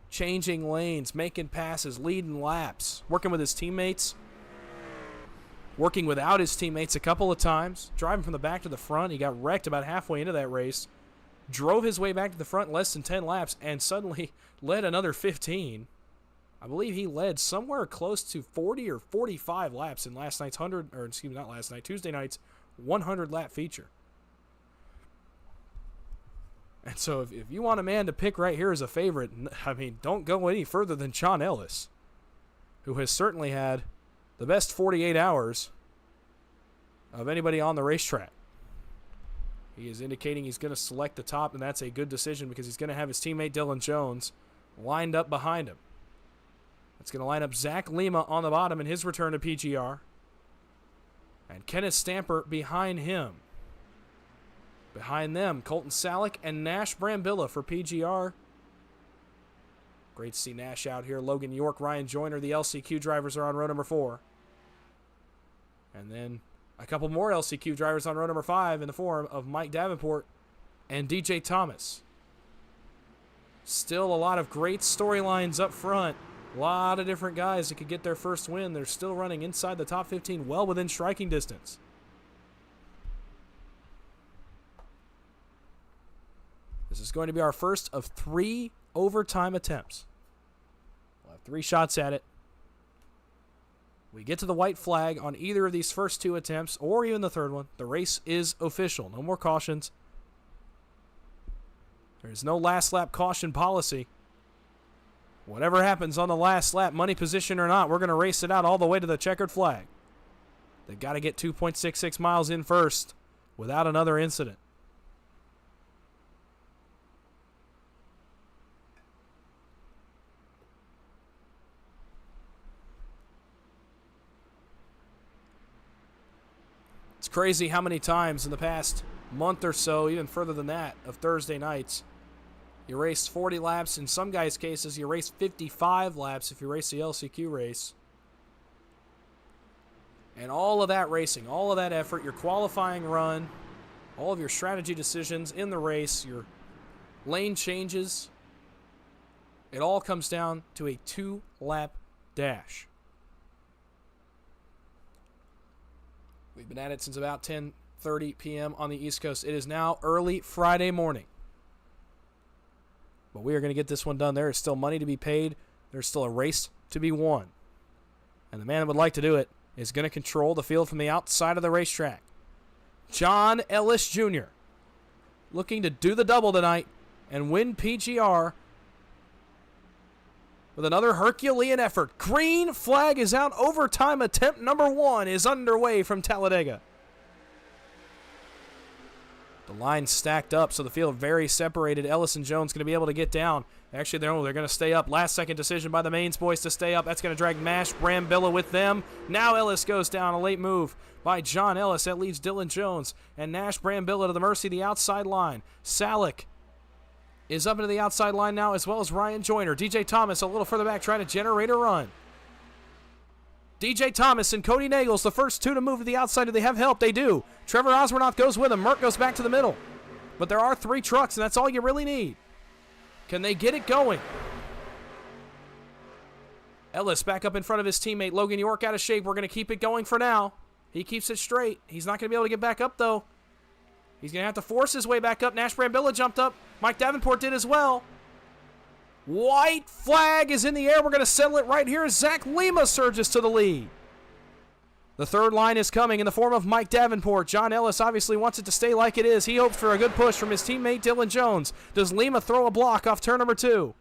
Changing lanes, making passes, leading laps, working with his teammates. Working without his teammates a couple of times. Driving from the back to the front. He got wrecked about halfway into that race. Drove his way back to the front in less than 10 laps and suddenly led another 15. I believe he led somewhere close to 40 or 45 laps in last night's Tuesday night's 100 lap feature. And so if you want a man to pick right here as a favorite, I mean, don't go any further than John Ellis, who has certainly had the best 48 hours of anybody on the racetrack. He is indicating he's going to select the top, and that's a good decision because he's going to have his teammate Dylan Jones lined up behind him. That's going to line up Zach Lima on the bottom in his return to PGR. And Kenneth Stamper behind him. Behind them, Colton Salick and Nash Brambilla for PGR. Great to see Nash out here. Logan York, Ryan Joyner, the LCQ drivers are on row number 4. And then a couple more LCQ drivers on row number 5 in the form of Mike Davenport and DJ Thomas. Still a lot of great storylines up front. A lot of different guys that could get their first win. They're still running inside the top 15, well within striking distance. This is going to be our first of 3 overtime attempts. We'll have 3 shots at it. we get to the white flag on either of these first two attempts, or even the third one, the race is official. No more cautions. There's no last lap caution policy. Whatever happens on the last lap, money position or not, we're going to race it out all the way to the checkered flag. They've got to get 2.66 miles in first without another incident. It's crazy how many times in the past month or so, even further than that, of Thursday nights, you race 40 laps. In some guys' cases, you race 55 laps if you race the LCQ race. And all of that racing, all of that effort, your qualifying run, all of your strategy decisions in the race, your lane changes, it all comes down to a 2-lap dash. We've been at it since about 10:30 p.m. on the East Coast. It is now early Friday morning. But we are going to get this one done. There is still money to be paid. There's still a race to be won. And the man that would like to do it is going to control the field from the outside of the racetrack. John Ellis Jr. looking to do the double tonight and win PGR with another Herculean effort. Green flag is out. Overtime attempt number 1 is underway from Talladega. The line stacked up, so the field very separated. Ellis and Jones going to be able to get down. Actually, they're going to stay up. Last second decision by the mains boys to stay up. That's going to drag Nash Brambilla with them. Now Ellis goes down. A late move by John Ellis. That leaves Dylan Jones and Nash Brambilla to the mercy of the outside line. Salick is up into the outside line now, as well as Ryan Joyner. DJ Thomas a little further back trying to generate a run. DJ Thomas and Cody Nagels, the first two to move to the outside. Do they have help? They do. Trevor Osbornoff goes with him. Merck goes back to the middle. But there are 3 trucks, and that's all you really need. Can they get it going? Ellis back up in front of his teammate. Logan York out of shape. We're going to keep it going for now. He keeps it straight. He's not going to be able to get back up, though. He's going to have to force his way back up. Nash Brambilla jumped up. Mike Davenport did as well. White flag is in the air. We're going to settle it right here as Zach Lima surges to the lead. The third line is coming in the form of Mike Davenport. John Ellis obviously wants it to stay like it is. He hopes for a good push from his teammate Dylan Jones. Does Lima throw a block off turn number 2?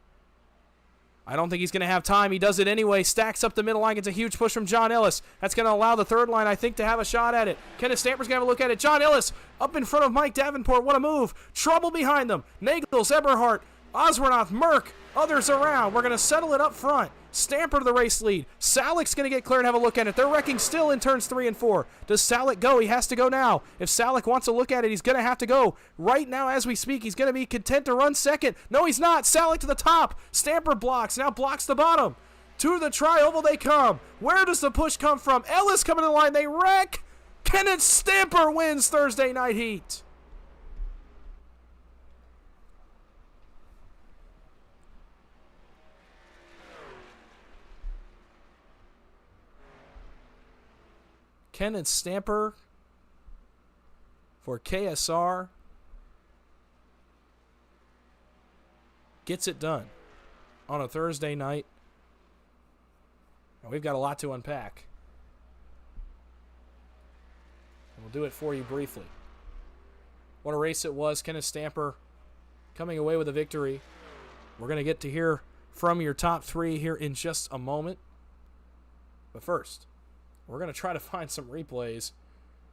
I don't think he's going to have time. He does it anyway. Stacks up the middle line. Gets a huge push from John Ellis. That's going to allow the third line, I think, to have a shot at it. Kenneth Stamper's going to have a look at it. John Ellis up in front of Mike Davenport. What a move. Trouble behind them. Nagels, Eberhardt, Osbornoff, Merck, others around. We're going to settle it up front. Stamper to the race lead. Salick's going to get clear and have a look at it. They're wrecking still in turns 3 and 4. Does Salick go? He has to go now. If Salick wants to look at it, he's going to have to go. Right now as we speak, he's going to be content to run second. No, he's not. Salick to the top. Stamper blocks. Now blocks the bottom. To the tri-oval they come. Where does the push come from? Ellis coming to the line. They wreck. Kenneth Stamper wins Thursday Night Heat. Kenneth Stamper for KSR gets it done on a Thursday night. And we've got a lot to unpack. And we'll do it for you briefly. What a race it was. Kenneth Stamper coming away with a victory. We're going to get to hear from your top 3 here in just a moment. But first, we're going to try to find some replays,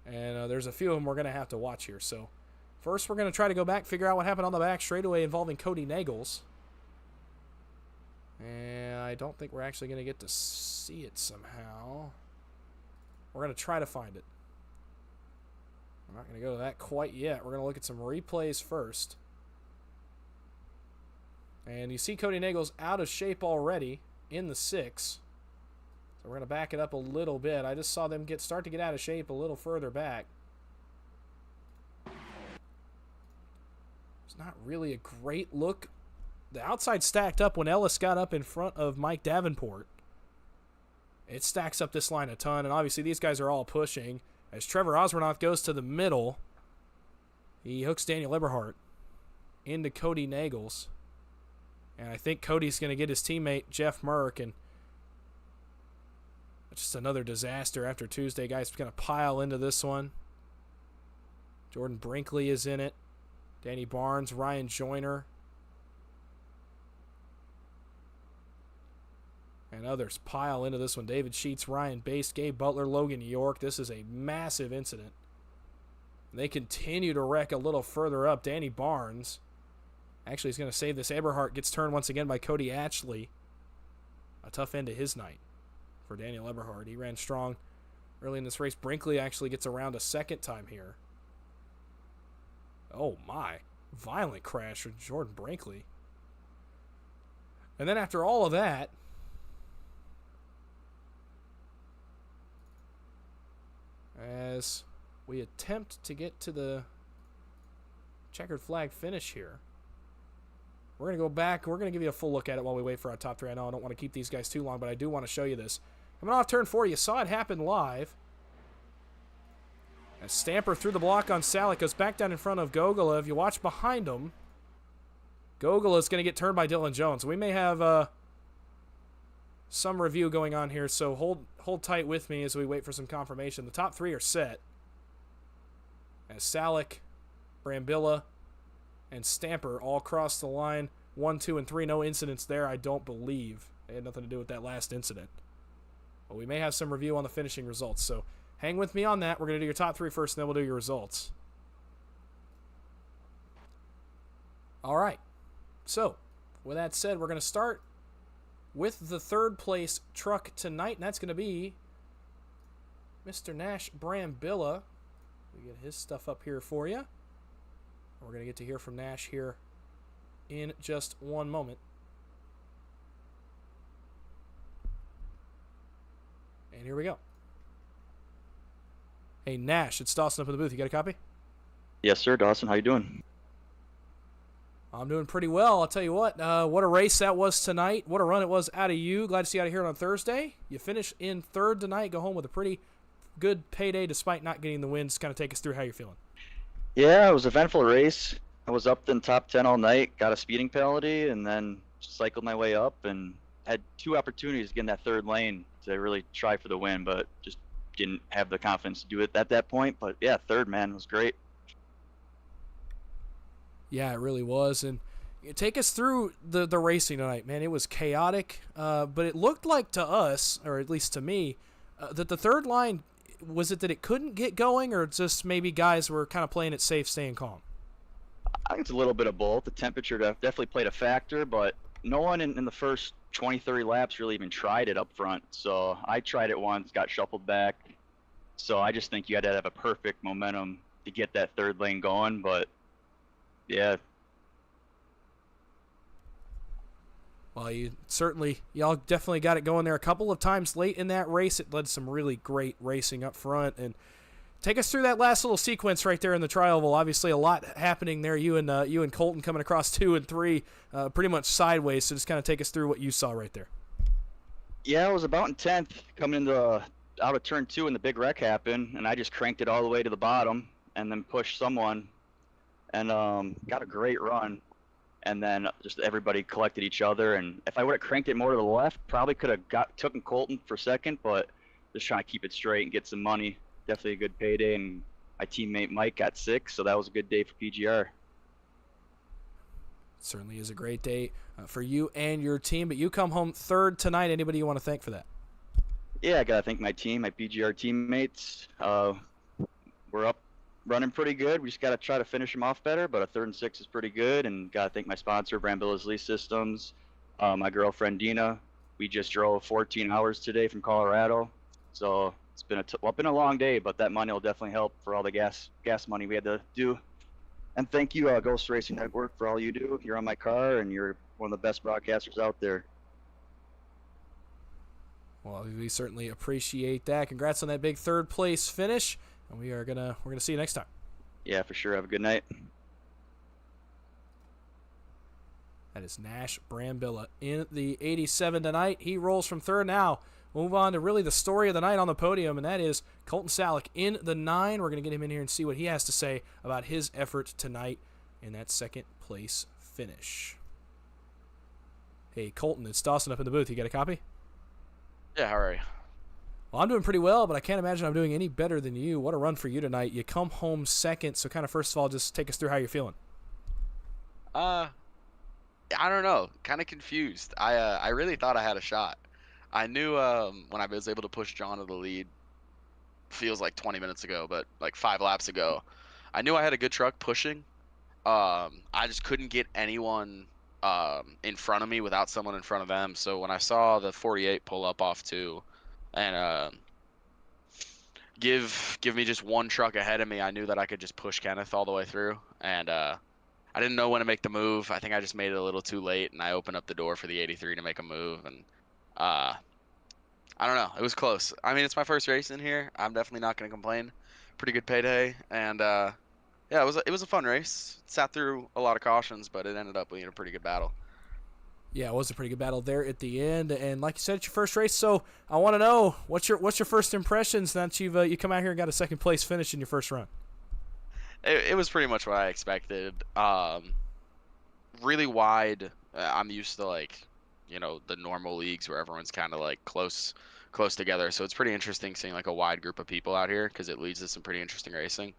and there's a few of them we're going to have to watch here. So first we're going to try to go back, figure out what happened on the back straightaway involving Cody Nagels. And I don't think we're actually going to get to see it somehow. We're going to try to find it. I'm not going to go to that quite yet. We're going to look at some replays first. And you see Cody Nagels out of shape already in the 6. So we're going to back it up a little bit. I just saw them start to get out of shape a little further back. It's not really a great look. The outside stacked up when Ellis got up in front of Mike Davenport. It stacks up this line a ton, and obviously these guys are all pushing. As Trevor Osbornoff goes to the middle, he hooks Daniel Eberhardt into Cody Nagels. And I think Cody's going to get his teammate Jeff Merck, and Just another disaster after Tuesday. Guys going to pile into this one. Jordan Brinkley is in it. Danny Barnes, Ryan Joyner. And others pile into this one. David Sheets, Ryan Baste, Gabe Butler, Logan York. This is a massive incident. They continue to wreck a little further up. Danny Barnes actually is going to save this. Eberhardt gets turned once again by Cody Ashley. A tough end to his night for Daniel Eberhardt. He ran strong early in this race. Brinkley actually gets around a second time here. Oh my. Violent crash for Jordan Brinkley. And then after all of that, as we attempt to get to the checkered flag finish here, we're going to go back. We're going to give you a full look at it while we wait for our top three. I know I don't want to keep these guys too long, but I do want to show you this. Coming off turn 4, you saw it happen live. As Stamper through the block on Salik goes back down in front of Gogola. If you watch behind him, Gogola is going to get turned by Dylan Jones. We may have some review going on here, so hold tight with me as we wait for some confirmation. The top 3 are set. As Salik, Brambilla, and Stamper all cross the line. 1, 2, and 3. No incidents there, I don't believe. They had nothing to do with that last incident. But we may have some review on the finishing results, so hang with me on that. We're going to do your top 3 first, and then we'll do your results. All right. So, with that said, we're going to start with the third place truck tonight, and that's going to be Mr. Nash Brambilla. We get his stuff up here for you. We're going to get to hear from Nash here in just one moment. And here we go. Hey, Nash, it's Dawson up in the booth. You got a copy? Yes, sir. Dawson, how you doing? I'm doing pretty well. I'll tell you what a race that was tonight. What a run it was out of you. Glad to see you out of here on Thursday. You finish in third tonight. Go home with a pretty good payday despite not getting the win. Just kind of take us through how you're feeling. Yeah, it was an eventful race. I was up in top 10 all night, got a speeding penalty, and then cycled my way up and had 2 opportunities to get in that third lane to really try for the win, but just didn't have the confidence to do it at that point. But yeah, third, man, was great. Yeah, it really was. And take us through the racing tonight, man. It was chaotic, but it looked like to us, or at least to me, that the third line, was it that it couldn't get going, or just maybe guys were kind of playing it safe, staying calm? I think it's a little bit of both. The temperature definitely played a factor, but no one in the first 20, 30 laps really even tried it up front. So I tried it once, got shuffled back. So I just think you had to have a perfect momentum to get that third lane going, but yeah. Well, y'all definitely got it going there a couple of times late in that race. It led to some really great racing up front. And take us through that last little sequence right there in the tri-oval. Obviously, a lot happening there. You and Colton coming across 2 and 3, pretty much sideways. So just kind of take us through what you saw right there. Yeah, I was about in 10th coming into out of turn 2, and the big wreck happened, and I just cranked it all the way to the bottom and then pushed someone and got a great run. And then just everybody collected each other, and if I would have cranked it more to the left, probably could have taken Colton for second, but just trying to keep it straight and get some money. Definitely a good payday, and my teammate Mike got 6th, so that was a good day for PGR. Certainly is a great day for you and your team, but you come home third tonight. Anybody you want to thank for that? Yeah, I got to thank my team, my PGR teammates. We're up running pretty good. We just got to try to finish them off better, but a 3rd and 6 is pretty good. And got to thank my sponsor, Brambilla's Lease Systems, my girlfriend, Dina. We just drove 14 hours today from Colorado. So it's been been a long day, but that money will definitely help for all the gas money we had to do. And thank you, Ghost Racing Network, for all you do. You're on my car, and you're one of the best broadcasters out there. Well, we certainly appreciate that. Congrats on that big 3rd place finish. And we're gonna see you next time. Yeah, for sure. Have a good night. That is Nash Brambilla in the 87 tonight. He rolls from 3rd now. We'll move on to really the story of the night on the podium, and that is Colton Salik in the 9. We're going to get him in here and see what he has to say about his effort tonight in that 2nd place finish. Hey, Colton, it's Dawson up in the booth. You got a copy? Yeah, how are you? Well, I'm doing pretty well, but I can't imagine I'm doing any better than you. What a run for you tonight. You come home second, so kind of first of all, just take us through how you're feeling. Uh, I don't know. Kind of confused. I really thought I had a shot. I knew when I was able to push John to the lead, feels like 20 minutes ago, but like 5 laps ago, I knew I had a good truck pushing. I just couldn't get anyone in front of me without someone in front of them. So when I saw the 48 pull up off two, and give me just one truck ahead of me, I knew that I could just push Kenneth all the way through. And I didn't know when to make the move. I think I just made it a little too late, and I opened up the door for the 83 to make a move. And uh, I don't know. It was close. I mean, it's my first race in here. I'm definitely not going to complain. Pretty good payday, and yeah, it was a fun race. Sat through a lot of cautions, but it ended up being a pretty good battle. Yeah, it was a pretty good battle there at the end, and like you said, it's your first race. So I want to know what's your first impressions that you come out here and got a second place finish in your first run. It was pretty much what I expected. Really wide. I'm used to like, the normal leagues where everyone's kind of like close together. So it's pretty interesting seeing like a wide group of people out here because it leads to some pretty interesting racing.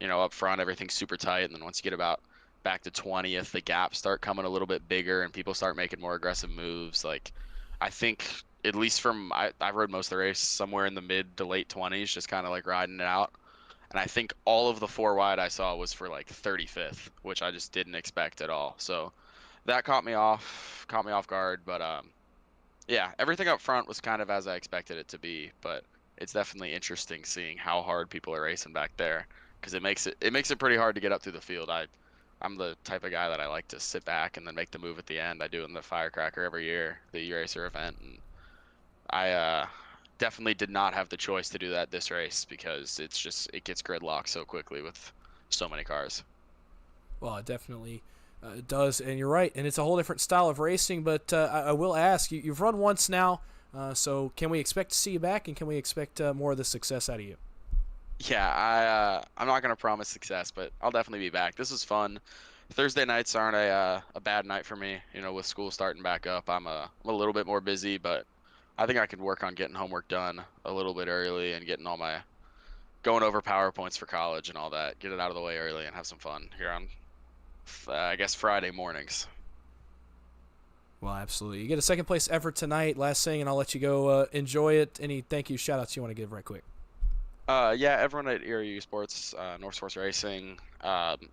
Up front everything's super tight, and then once you get about back to 20th, the gaps start coming a little bit bigger and people start making more aggressive moves. Like I think at least I rode most of the race somewhere in the mid to late 20s, just kind of like riding it out. And I think all of the four wide I saw was for like 35th, which I just didn't expect at all. So that caught me off guard. But yeah, everything up front was kind of as I expected it to be. But it's definitely interesting seeing how hard people are racing back there, because it makes it pretty hard to get up through the field. I'm the type of guy that I like to sit back and then make the move at the end. I do it in the Firecracker every year, the E-Racer event, and I definitely did not have the choice to do that this race because it gets gridlocked so quickly with so many cars. Well, it definitely does, and you're right, and it's a whole different style of racing. But I will ask you, you've run once now, so can we expect to see you back, and can we expect more of the success out of you? Yeah, I'm not gonna promise success, but I'll definitely be back. This was fun. Thursday nights aren't a bad night for me. With school starting back up, I'm a little bit more busy, but I think I can work on getting homework done a little bit early and getting all my going over PowerPoints for college and all that. Get it out of the way early and have some fun here on, I guess, Friday mornings. Well, absolutely. You get a second place effort tonight. Last thing, and I'll let you go enjoy it. Any thank you shout outs you want to give right quick? Yeah, everyone at ERU Sports, North Source Racing.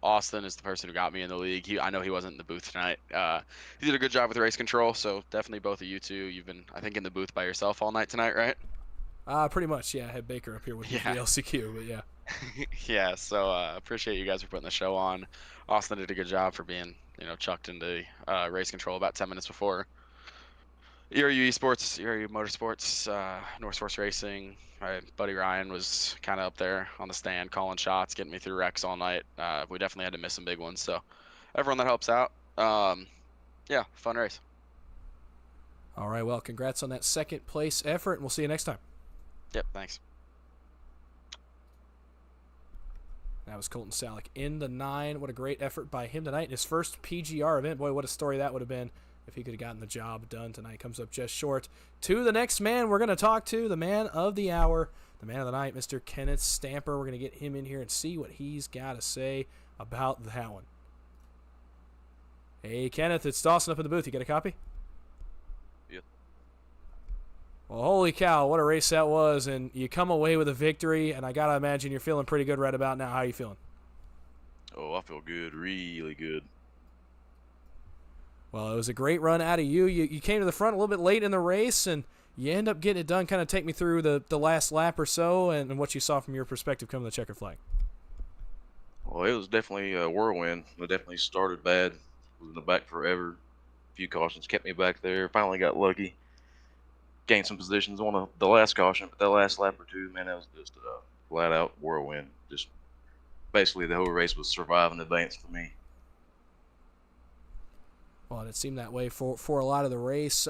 Austin is the person who got me in the league. I know he wasn't in the booth tonight. He did a good job with race control, so definitely both of you two. You've been, I think, in the booth by yourself all night tonight, right? Pretty much, yeah. I had Baker up here with me for the LCQ, but yeah. Yeah, so appreciate you guys for putting the show on. Austin did a good job for being, chucked into race control about 10 minutes before. ERU Esports, ERU Motorsports, North Source Racing. My buddy Ryan was kind of up there on the stand calling shots, getting me through wrecks all night. We definitely had to miss some big ones, so everyone that helps out, yeah, fun race. All right, well, congrats on that second place effort, and we'll see you next time. Yep, thanks. That was Colton Salick in the 9. What a great effort by him tonight in his first PGR event. Boy, what a story that would have been if he could have gotten the job done tonight. Comes up just short. To the next man we're going to talk to, the man of the hour, the man of the night, Mr. Kenneth Stamper. We're going to get him in here and see what he's got to say about that one. Hey, Kenneth, it's Dawson up in the booth. You got a copy? Yep. Well, holy cow, what a race that was, and you come away with a victory, and I got to imagine you're feeling pretty good right about now. How are you feeling? Oh, I feel good, really good. Well, it was a great run out of you. You came to the front a little bit late in the race, and you end up getting it done. Kind of take me through the last lap or so and what you saw from your perspective coming to the checker flag. Well, it was definitely a whirlwind. I definitely started bad. Was in the back forever. A few cautions kept me back there. Finally got lucky. Gained some positions on the last caution, but that last lap or two, man, that was just a flat-out whirlwind. Just basically the whole race was survive and advance for me. Well, and it seemed that way for a lot of the race.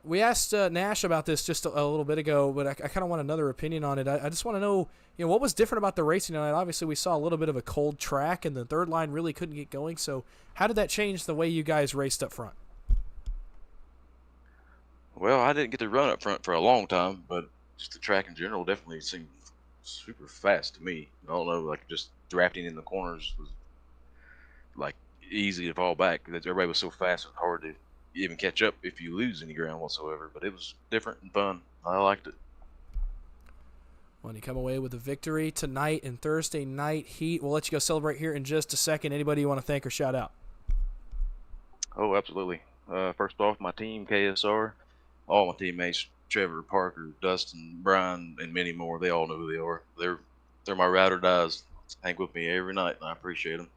We asked Nash about this just a little bit ago, but I kind of want another opinion on it. I just want to know, what was different about the racing tonight? Obviously, we saw a little bit of a cold track, and the third line really couldn't get going. So how did that change the way you guys raced up front? Well, I didn't get to run up front for a long time, but just the track in general definitely seemed super fast to me. I don't know, like just drafting in the corners was like easy to fall back because everybody was so fast and hard to even catch up if you lose any ground whatsoever. But it was different and fun. I liked it. When you come away with a victory tonight in Thursday night heat, we'll let you go celebrate here in just a second. Anybody you want to thank or shout out? Oh, absolutely. First off, my team, KSR, all my teammates, Trevor, Parker, Dustin, Brian, and many more. They all know who they are. They're my ride or dies. Hang with me every night, and I appreciate them.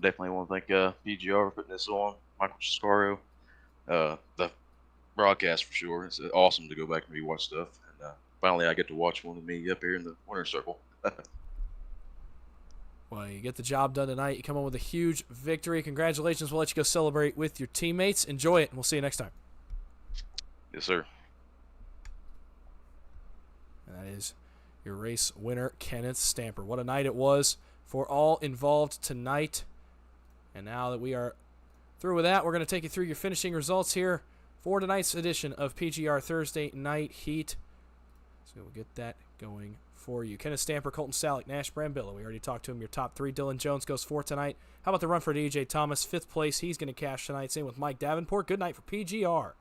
Definitely want to thank PGR for putting this on. Michael Chiscaro, the broadcast for sure. It's awesome to go back and rewatch stuff. And finally, I get to watch one of me up here in the winner's circle. Well, you get the job done tonight. You come home with a huge victory. Congratulations. We'll let you go celebrate with your teammates. Enjoy it, and we'll see you next time. Yes, sir. And that is your race winner, Kenneth Stamper. What a night it was for all involved tonight. And now that we are through with that, we're going to take you through your finishing results here for tonight's edition of PGR Thursday Night Heat. So we'll get that going for you. Kenneth Stamper, Colton Salick, Nash Brambilla. We already talked to him. Your top three. Dylan Jones goes 4 tonight. How about the run for DJ Thomas? 5th place. He's going to cash tonight. Same with Mike Davenport. Good night for PGR.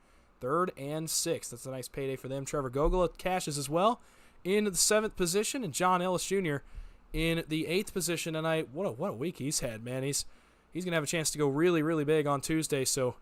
3rd and 6th. That's a nice payday for them. Trevor Gogola cashes as well in the 7th position. And John Ellis Jr. in the 8th position tonight. What a week he's had, man. He's going to have a chance to go really, really big on Tuesday. So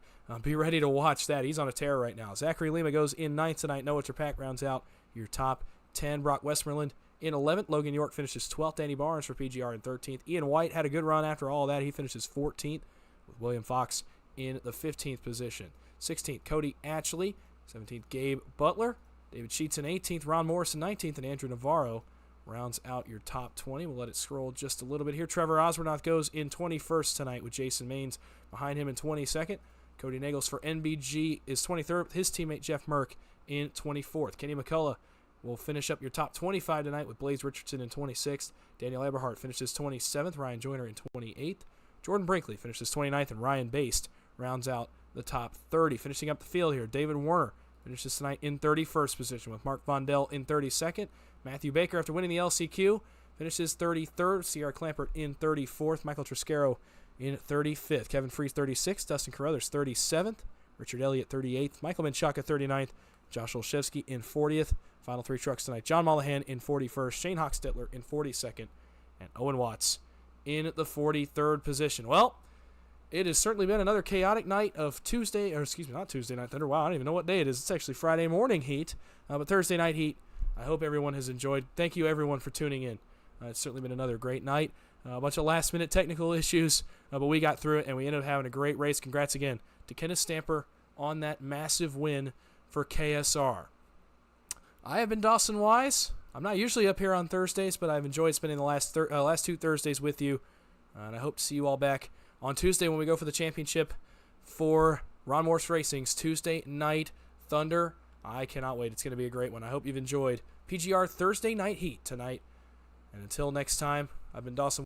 be ready to watch that. He's on a tear right now. Zachary Lima goes in 9th tonight. Noah Trepak rounds out your top 10. Brock Westmoreland in 11th. Logan York finishes 12th. Danny Barnes for PGR in 13th. Ian White had a good run after all that. He finishes 14th with William Fox in the 15th position. 16th, Cody Atchley. 17th, Gabe Butler. David Sheets in 18th. Ron Morrison 19th. And Andrew Navarro rounds out your top 20. We'll let it scroll just a little bit here. Trevor Osbornoth goes in 21st tonight with Jason Maines behind him in 22nd. Cody Nagels for NBG is 23rd with his teammate Jeff Merck in 24th. Kenny McCullough will finish up your top 25 tonight with Blaze Richardson in 26th. Daniel Eberhardt finishes 27th. Ryan Joyner in 28th. Jordan Brinkley finishes 29th. And Ryan Baste rounds out the top 30. Finishing up the field here, David Warner finishes tonight in 31st position with Mark Vondell in 32nd. Matthew Baker, after winning the LCQ, finishes 33rd. C.R. Clampert in 34th. Michael Triscaro in 35th. Kevin Freese 36th. Dustin Carruthers 37th. Richard Elliott 38th. Michael Menchaca 39th. Josh Olszewski in 40th. Final 3 trucks tonight. John Mollahan in 41st. Shane Hochstetler in 42nd. And Owen Watts in the 43rd position. Well, it has certainly been another chaotic night of Tuesday, or excuse me, not Tuesday Night Thunder. Wow, I don't even know what day it is. It's actually Friday morning heat, but Thursday night heat. I hope everyone has enjoyed. Thank you, everyone, for tuning in. It's certainly been another great night. A bunch of last-minute technical issues, but we got through it, and we ended up having a great race. Congrats again to Kenneth Stamper on that massive win for KSR. I have been Dawson Wise. I'm not usually up here on Thursdays, but I've enjoyed spending the last 2 Thursdays with you, and I hope to see you all back on Tuesday when we go for the championship for Ron Morse Racing's Tuesday Night Thunder. I cannot wait. It's going to be a great one. I hope you've enjoyed PGR Thursday Night Heat tonight. And until next time, I've been Dawson